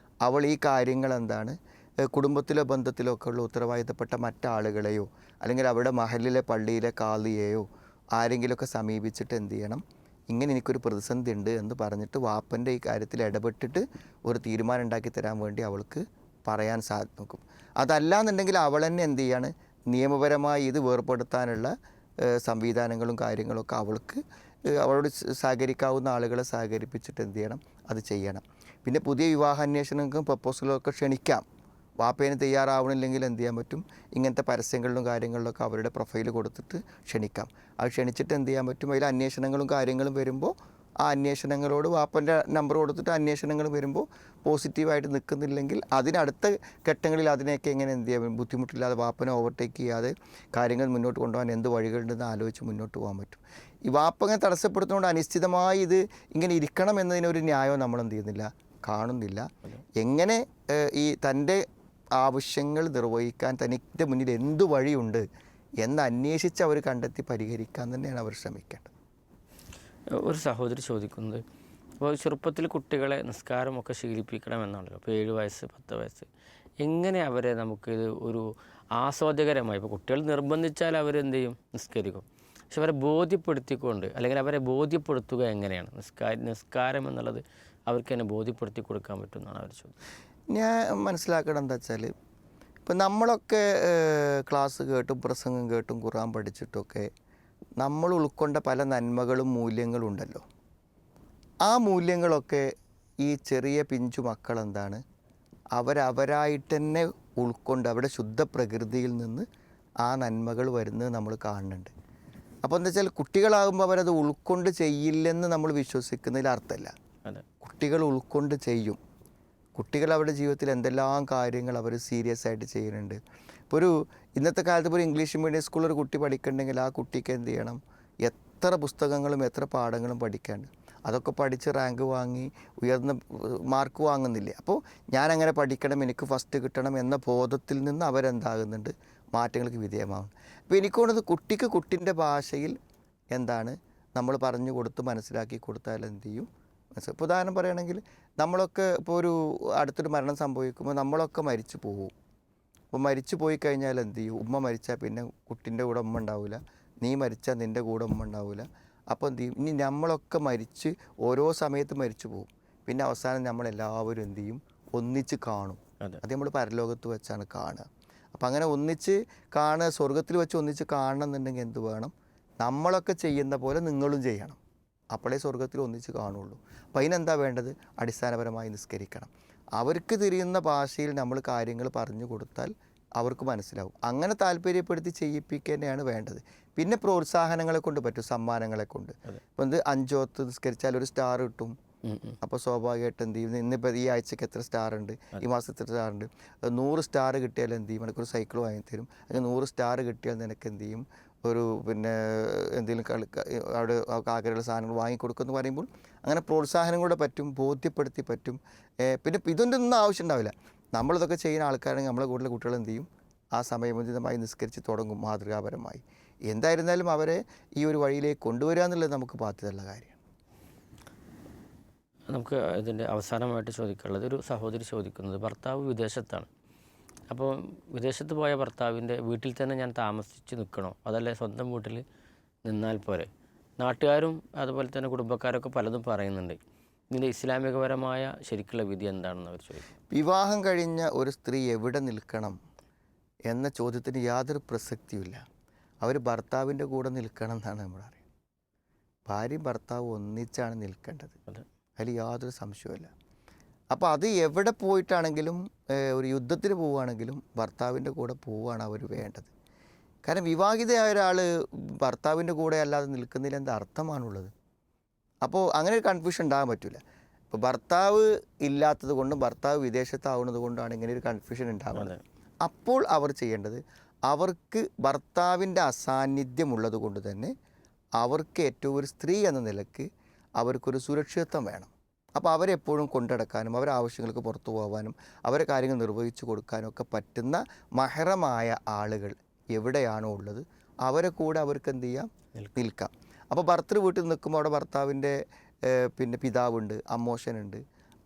അവൾ ഈ കാര്യങ്ങൾ എന്താണ് കുടുംബത്തിലോ ബന്ധത്തിലോ ഒക്കെ ഉള്ള ഉത്തരവാദിത്തപ്പെട്ട മറ്റാളുകളെയോ അല്ലെങ്കിൽ അവരുടെ മഹലിലെ പള്ളിയിലെ കാളിയെയോ ആരെങ്കിലുമൊക്കെ സമീപിച്ചിട്ട് എന്ത് ചെയ്യണം, ഇങ്ങനെ എനിക്കൊരു പ്രതിസന്ധി ഉണ്ട് എന്ന് പറഞ്ഞിട്ട് വാപ്പൻ്റെ ഈ കാര്യത്തിൽ ഇടപെട്ടിട്ട് ഒരു തീരുമാനം ഉണ്ടാക്കി തരാൻ വേണ്ടി അവൾക്ക് പറയാൻ നോക്കും. അതല്ലാന്നുണ്ടെങ്കിൽ അവൾ തന്നെ എന്ത് ചെയ്യാണ്, നിയമപരമായി ഇത് വേർപെടുത്താനുള്ള സംവിധാനങ്ങളും കാര്യങ്ങളൊക്കെ അവൾക്ക് അവളോട് സഹകരിക്കാവുന്ന ആളുകളെ സഹകരിപ്പിച്ചിട്ട് എന്ത് ചെയ്യണം, അത് ചെയ്യണം. പിന്നെ പുതിയ വിവാഹാന്വേഷണങ്ങൾക്കും പ്രപ്പോസലുകളൊക്കെ ക്ഷണിക്കാം. വാപ്പേന് തയ്യാറാവണില്ലെങ്കിൽ എന്ത് ചെയ്യാൻ പറ്റും, ഇങ്ങനത്തെ പരസ്യങ്ങളിലും കാര്യങ്ങളിലൊക്കെ അവരുടെ പ്രൊഫൈൽ കൊടുത്തിട്ട് ക്ഷണിക്കാം. അത് ക്ഷണിച്ചിട്ട് എന്ത് ചെയ്യാൻ പറ്റും, അതിൽ അന്വേഷണങ്ങളും കാര്യങ്ങളും വരുമ്പോൾ ആ അന്വേഷണങ്ങളോട് വാപ്പൻ്റെ നമ്പർ കൊടുത്തിട്ട് അന്വേഷണങ്ങൾ വരുമ്പോൾ പോസിറ്റീവായിട്ട് നിൽക്കുന്നില്ലെങ്കിൽ അതിനടുത്ത ഘട്ടങ്ങളിൽ അതിനെയൊക്കെ എങ്ങനെ എന്ത് ചെയ്യാൻ ബുദ്ധിമുട്ടില്ലാതെ വാപ്പനെ ഓവർടേക്ക് ചെയ്യാതെ കാര്യങ്ങൾ മുന്നോട്ട് കൊണ്ടുപോകാൻ എന്ത് വഴികളുണ്ടെന്ന് ആലോചിച്ച് മുന്നോട്ട് പോകാൻ പറ്റും. ഈ വാപ്പങ്ങനെ തടസ്സപ്പെടുത്തുന്നതുകൊണ്ട് അനിശ്ചിതമായി ഇത് ഇങ്ങനെ ഇരിക്കണം എന്നതിനൊരു ന്യായം നമ്മളെന്ത് ചെയ്യുന്നില്ല, കാണുന്നില്ല. എങ്ങനെ ഈ തൻ്റെ ആവശ്യങ്ങൾ നിർവഹിക്കാൻ തനിക്ക് മുന്നിൽ എന്ത് വഴിയുണ്ട് എന്ന് അന്വേഷിച്ച് അവർ കണ്ടെത്തി പരിഹരിക്കാൻ തന്നെയാണ് അവർ ശ്രമിക്കേണ്ടത്. ഒരു സഹോദരി ചോദിക്കുന്നത്, അപ്പോൾ ചെറുപ്പത്തിൽ കുട്ടികളെ നിസ്കാരമൊക്കെ ശീലിപ്പിക്കണമെന്നാണല്ലോ. അപ്പോൾ 7 വയസ്സ് 10 വയസ്സ് എങ്ങനെ അവരെ നമുക്കിത് ഒരു ആസ്വാദ്യകരമായി, ഇപ്പോൾ കുട്ടികൾ നിർബന്ധിച്ചാൽ അവരെന്ത് ചെയ്യും, നിസ്കരിക്കും. പക്ഷെ അവരെ ബോധ്യപ്പെടുത്തിക്കൊണ്ട്, അല്ലെങ്കിൽ അവരെ ബോധ്യപ്പെടുത്തുക എങ്ങനെയാണ് നിസ്കാരം എന്നുള്ളത് അവർക്ക് തന്നെ ബോധ്യപ്പെടുത്തി കൊടുക്കാൻ പറ്റുമെന്നാണ് അവർ ചോദ്യം. ഞാൻ മനസ്സിലാക്കണം എന്താ വെച്ചാൽ, ഇപ്പം നമ്മളൊക്കെ ക്ലാസ് കേട്ടും പ്രസംഗം കേട്ടും ഖുർആൻ പഠിച്ചിട്ടൊക്കെ നമ്മൾ ഉൾക്കൊണ്ട പല നന്മകളും മൂല്യങ്ങളും ഉണ്ടല്ലോ. ആ മൂല്യങ്ങളൊക്കെ ഈ ചെറിയ പിഞ്ചു മക്കളെന്താണ് അവരായിട്ട് തന്നെ ഉൾക്കൊണ്ട് അവരുടെ ശുദ്ധ പ്രകൃതിയിൽ നിന്ന് ആ നന്മകൾ വരുന്നത് നമ്മൾ കാണുന്നുണ്ട്. അപ്പോൾ എന്താ വെച്ചാൽ കുട്ടികളാകുമ്പോൾ അവരത് ഉൾക്കൊണ്ട് ചെയ്യില്ലെന്ന് നമ്മൾ വിശ്വസിക്കുന്നതിൽ അർത്ഥമല്ല. കുട്ടികൾ ഉൾക്കൊണ്ട് ചെയ്യും. കുട്ടികൾ അവരുടെ ജീവിതത്തിൽ എന്തെല്ലാം കാര്യങ്ങൾ അവർ സീരിയസ് ആയിട്ട് ചെയ്യുന്നുണ്ട്. ഇപ്പോൾ ഇന്നത്തെ കാലത്ത് ഇപ്പോൾ ഒരു ഇംഗ്ലീഷ് മീഡിയം സ്കൂളിൽ ഒരു കുട്ടി പഠിക്കണമെങ്കിൽ ആ കുട്ടിക്ക് എന്ത് ചെയ്യണം, എത്ര പുസ്തകങ്ങളും എത്ര പാഠങ്ങളും പഠിക്കാണ്ട്, അതൊക്കെ പഠിച്ച് റാങ്ക് വാങ്ങി ഉയർന്ന മാർക്ക് വാങ്ങുന്നില്ലേ. അപ്പോൾ ഞാനങ്ങനെ പഠിക്കണം, എനിക്ക് ഫസ്റ്റ് കിട്ടണം എന്ന ബോധത്തിൽ നിന്ന് അവരെന്താകുന്നുണ്ട്, മാറ്റങ്ങൾക്ക് വിധേയമാകും. അപ്പോൾ എനിക്ക് തോന്നുന്നത് കുട്ടിക്ക് കുട്ടിൻ്റെ ഭാഷയിൽ എന്താണ് നമ്മൾ പറഞ്ഞു കൊടുത്ത് മനസ്സിലാക്കി കൊടുത്താൽ എന്ത് ചെയ്യും. ഇപ്പോൾ ഉദാഹരണം പറയുകയാണെങ്കിൽ നമ്മളൊക്കെ ഇപ്പോൾ അടുത്തൊരു മരണം സംഭവിക്കുമ്പോൾ നമ്മളൊക്കെ മരിച്ചു പോകും. അപ്പോൾ മരിച്ചു പോയി കഴിഞ്ഞാൽ എന്ത് ചെയ്യും, ഉമ്മ മരിച്ചാൽ പിന്നെ കുട്ടീൻ്റെ കൂടെ ഉമ്മ ഉണ്ടാവില്ല, നീ മരിച്ചാൽ നിൻ്റെ കൂടെ ഉമ്മ ഉണ്ടാവില്ല. അപ്പോൾ എന്ത് ചെയ്യും, ഇനി നമ്മളൊക്കെ മരിച്ച് ഓരോ സമയത്ത് മരിച്ചു പോകും. പിന്നെ അവസാനം നമ്മളെല്ലാവരും എന്ത് ചെയ്യും, ഒന്നിച്ച് കാണും. അത് നമ്മൾ പരലോകത്ത് വെച്ചാണ് കാണുക. അപ്പം അങ്ങനെ ഒന്നിച്ച് കാണുക, സ്വർഗത്തിൽ വെച്ച് ഒന്നിച്ച് കാണണം എന്നുണ്ടെങ്കിൽ എന്ത് വേണം, നമ്മളൊക്കെ ചെയ്യുന്ന പോലെ നിങ്ങളും ചെയ്യണം. അപ്പോഴേ സ്വർഗത്തിൽ ഒന്നിച്ച് കാണുള്ളൂ. അപ്പം അതിനെന്താ വേണ്ടത്, അടിസ്ഥാനപരമായി നിസ്കരിക്കണം. അവർക്ക് തിരിയുന്ന ഭാഷയിൽ നമ്മൾ കാര്യങ്ങൾ പറഞ്ഞു കൊടുത്താൽ അവർക്ക് മനസ്സിലാവും. അങ്ങനെ താല്പര്യപ്പെടുത്തി ചെയ്യിപ്പിക്കുകയാണ് വേണ്ടത്. പിന്നെ പ്രോത്സാഹനങ്ങളെ കൊണ്ട് പറ്റും, സമ്മാനങ്ങളെ കൊണ്ട്. ഇപ്പം 5 വക്ത് നിസ്കരിച്ചാൽ ഒരു സ്റ്റാർ കിട്ടും. അപ്പോൾ സ്വാഭാവികമായിട്ട് എന്ത് ചെയ്യും, ഇന്നിപ്പോൾ ഈ ആഴ്ചക്ക് എത്ര സ്റ്റാർ ഉണ്ട്, ഈ മാസത്തിൽ എത്ര സ്റ്റാർ ഉണ്ട്, 100 സ്റ്റാർ കിട്ടിയാൽ എന്ത് ചെയ്യും, എനിക്കൊരു സൈക്കിൾ വാങ്ങിത്തരും. അല്ലെങ്കിൽ 100 സ്റ്റാർ കിട്ടിയാൽ നിനക്ക് എന്ത് ചെയ്യും, എന്തെങ്കിലും അവിടെ ആഗ്രഹമുള്ള സാധനങ്ങൾ വാങ്ങിക്കൊടുക്കുമെന്ന് പറയുമ്പോൾ അങ്ങനെ പ്രോത്സാഹനങ്ങളൂടെ പറ്റും, ബോധ്യപ്പെടുത്തി പറ്റും. പിന്നെ ഇതിൻ്റെ ഒന്നും ആവശ്യം ഉണ്ടാവില്ല. നമ്മളിതൊക്കെ ചെയ്യുന്ന ആൾക്കാരാണെങ്കിൽ നമ്മളെ കൂടുതൽ കുട്ടികൾ എന്ത് ചെയ്യും, ആ സമയബന്ധിതമായി നിസ്കരിച്ച് തുടങ്ങും മാതൃകാപരമായി. എന്തായിരുന്നാലും അവരെ ഈ ഒരു വഴിയിലേക്ക് കൊണ്ടുവരിക എന്നുള്ളത് നമുക്ക് ബാധ്യതയുള്ള കാര്യമാണ്. നമുക്ക് ഇതിൻ്റെ അവസാനമായിട്ട് ചോദിക്കാനുള്ളത്, ഒരു സഹോദരി ചോദിക്കുന്നത്, ഭർത്താവ് വിദേശത്താണ്. അപ്പോൾ വിദേശത്ത് പോയ ഭർത്താവിൻ്റെ വീട്ടിൽ തന്നെ ഞാൻ താമസിച്ച് നിൽക്കണോ, അതല്ലേ സ്വന്തം വീട്ടിൽ നിന്നാൽ പോരെ? നാട്ടുകാരും അതുപോലെ തന്നെ കുടുംബക്കാരൊക്കെ പലതും പറയുന്നുണ്ട്. ഇതിൻ്റെ ഇസ്ലാമികപരമായ ശരിക്കുള്ള വിധി എന്താണെന്ന് അവർ ചോദിക്കും. വിവാഹം കഴിഞ്ഞ ഒരു സ്ത്രീ എവിടെ നിൽക്കണം എന്ന ചോദ്യത്തിന് യാതൊരു പ്രസക്തിയുമില്ല. അവർ ഭർത്താവിൻ്റെ കൂടെ നിൽക്കണം എന്നാണ് നമ്മൾ അറിയുന്നത്. ഭാര്യയും ഭർത്താവും ഒന്നിച്ചാണ് നിൽക്കേണ്ടത്, അതിൽ യാതൊരു സംശയവുമില്ല. അപ്പോൾ അത് എവിടെ പോയിട്ടാണെങ്കിലും, ഒരു യുദ്ധത്തിന് പോവുകയാണെങ്കിലും ഭർത്താവിൻ്റെ കൂടെ പോവുകയാണ് അവർ വേണ്ടത്. കാരണം വിവാഹിതയായ ഒരാൾ ഭർത്താവിൻ്റെ കൂടെ അല്ലാതെ നിൽക്കുന്നതിൽ എന്താ അർത്ഥമാണുള്ളത്? അപ്പോൾ അങ്ങനെ ഒരു കൺഫ്യൂഷൻ ഉണ്ടാകാൻ പറ്റില്ല. ഇപ്പോൾ ഭർത്താവ് ഇല്ലാത്തത് കൊണ്ടും ഭർത്താവ് വിദേശത്താവുന്നത് കൊണ്ടാണ് ഇങ്ങനെ ഒരു കൺഫ്യൂഷൻ ഉണ്ടാകുന്നത്. അപ്പോൾ അവർ ചെയ്യേണ്ടത്, അവർക്ക് ഭർത്താവിൻ്റെ അസാന്നിധ്യമുള്ളത് കൊണ്ട് തന്നെ അവർക്ക് ഏറ്റവും ഒരു സ്ത്രീ എന്ന നിലയ്ക്ക് അവർക്കൊരു സുരക്ഷിതത്വം വേണം. അപ്പോൾ അവരെപ്പോഴും കൊണ്ടുനടക്കാനും അവരെ ആവശ്യങ്ങൾക്ക് പുറത്തു പോകാനും അവരെ കാര്യങ്ങൾ നിർവഹിച്ചു കൊടുക്കാനും ഒക്കെ പറ്റുന്ന മഹറമായ ആളുകൾ എവിടെയാണോ ഉള്ളത് അവരെ കൂടെ അവർക്ക് എന്ത് ചെയ്യാം, നിൽക്കാം. അപ്പോൾ ഭർത്തൃ വീട്ടിൽ നിൽക്കുമ്പോൾ അവിടെ ഭർത്താവിൻ്റെ പിന്നെ പിതാവുണ്ട്, അമ്മോശനുണ്ട്,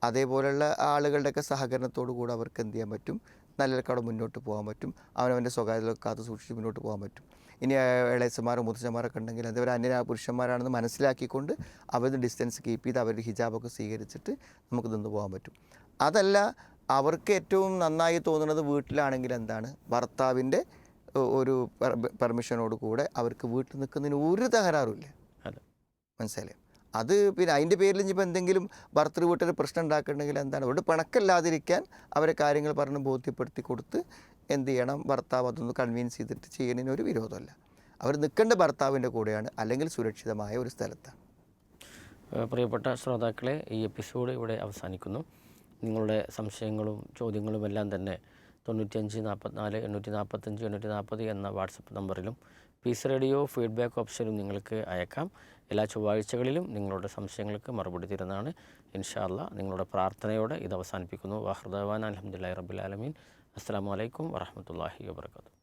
അതേപോലെയുള്ള ആളുകളുടെയൊക്കെ സഹകരണത്തോടു കൂടെ അവർക്ക് എന്ത് ചെയ്യാൻ പറ്റും, നല്ലതൊക്കെ അവിടെ മുന്നോട്ട് പോകാൻ പറ്റും. അവനവൻ്റെ സ്വകാര്യതയൊക്കെ കാത്തു സൂക്ഷിച്ച് മുന്നോട്ട് പോകാൻ പറ്റും. ഇനി ഇളയച്ചന്മാരോ മുത്തച്ഛന്മാരൊക്കെ ഉണ്ടെങ്കിൽ അതേപോലെ അന്യരായ പുരുഷന്മാരാണെന്ന് മനസ്സിലാക്കിക്കൊണ്ട് അവരുടെ ഡിസ്റ്റൻസ് കീപ്പ് ചെയ്ത് അവരുടെ ഹിജാബൊക്കെ സ്വീകരിച്ചിട്ട് നമുക്ക് നിന്ന് പോകാൻ പറ്റും. അതല്ല, അവർക്ക് ഏറ്റവും നന്നായി തോന്നുന്നത് വീട്ടിലാണെങ്കിൽ എന്താണ്, ഭർത്താവിൻ്റെ ഒരു പെർമിഷനോട് കൂടെ അവർക്ക് വീട്ടിൽ നിൽക്കുന്നതിന് ഒരു തകരാറുമില്ല. മനസ്സിലായി? അത് പിന്നെ അതിൻ്റെ പേരിൽ ഇനിയിപ്പോൾ എന്തെങ്കിലും ഭർത്തൃ വീട്ടിൽ പ്രശ്നം ഉണ്ടാക്കുന്നുണ്ടെങ്കിൽ എന്താണ്, അവരുടെ പിണക്കമില്ലാതിരിക്കാൻ അവരെ കാര്യങ്ങൾ പറഞ്ഞ് ബോധ്യപ്പെടുത്തി കൊടുത്ത് എന്ത് ചെയ്യണം, ഭർത്താവ് അതൊന്ന് കൺവീൻസ് ചെയ്തിട്ട് ചെയ്യുന്നതിന് ഒരു വിരോധമല്ല. അവർ നിൽക്കേണ്ട ഭർത്താവിൻ്റെ കൂടെയാണ്, അല്ലെങ്കിൽ സുരക്ഷിതമായ ഒരു സ്ഥലത്താണ്. പ്രിയപ്പെട്ട ശ്രോതാക്കളെ, ഈ എപ്പിസോഡ് ഇവിടെ അവസാനിക്കുന്നു. നിങ്ങളുടെ സംശയങ്ങളും ചോദ്യങ്ങളും എല്ലാം തന്നെ 95 44 845 840 എന്ന വാട്സപ്പ് നമ്പറിലും പീസ് റേഡിയോ ഫീഡ്ബാക്ക് ഓപ്ഷനും നിങ്ങൾക്ക് അയക്കാം. എല്ലാ ചൊവ്വാഴ്ചകളിലും നിങ്ങളുടെ സംശയങ്ങൾക്ക് മറുപടി തരുന്നതാണ്. ഇൻഷാ അല്ലാഹ് നിങ്ങളുടെ പ്രാർത്ഥനയോടെ ഇത് അവസാനിപ്പിക്കുന്നു. വാഹൃദവാൻ അൽഹംദുലില്ലാഹി റബ്ബിൽ ആലമീൻ. അസ്സലാമു അലൈക്കും വറഹ്മത്തുള്ളാഹി വബറകാതുഹു.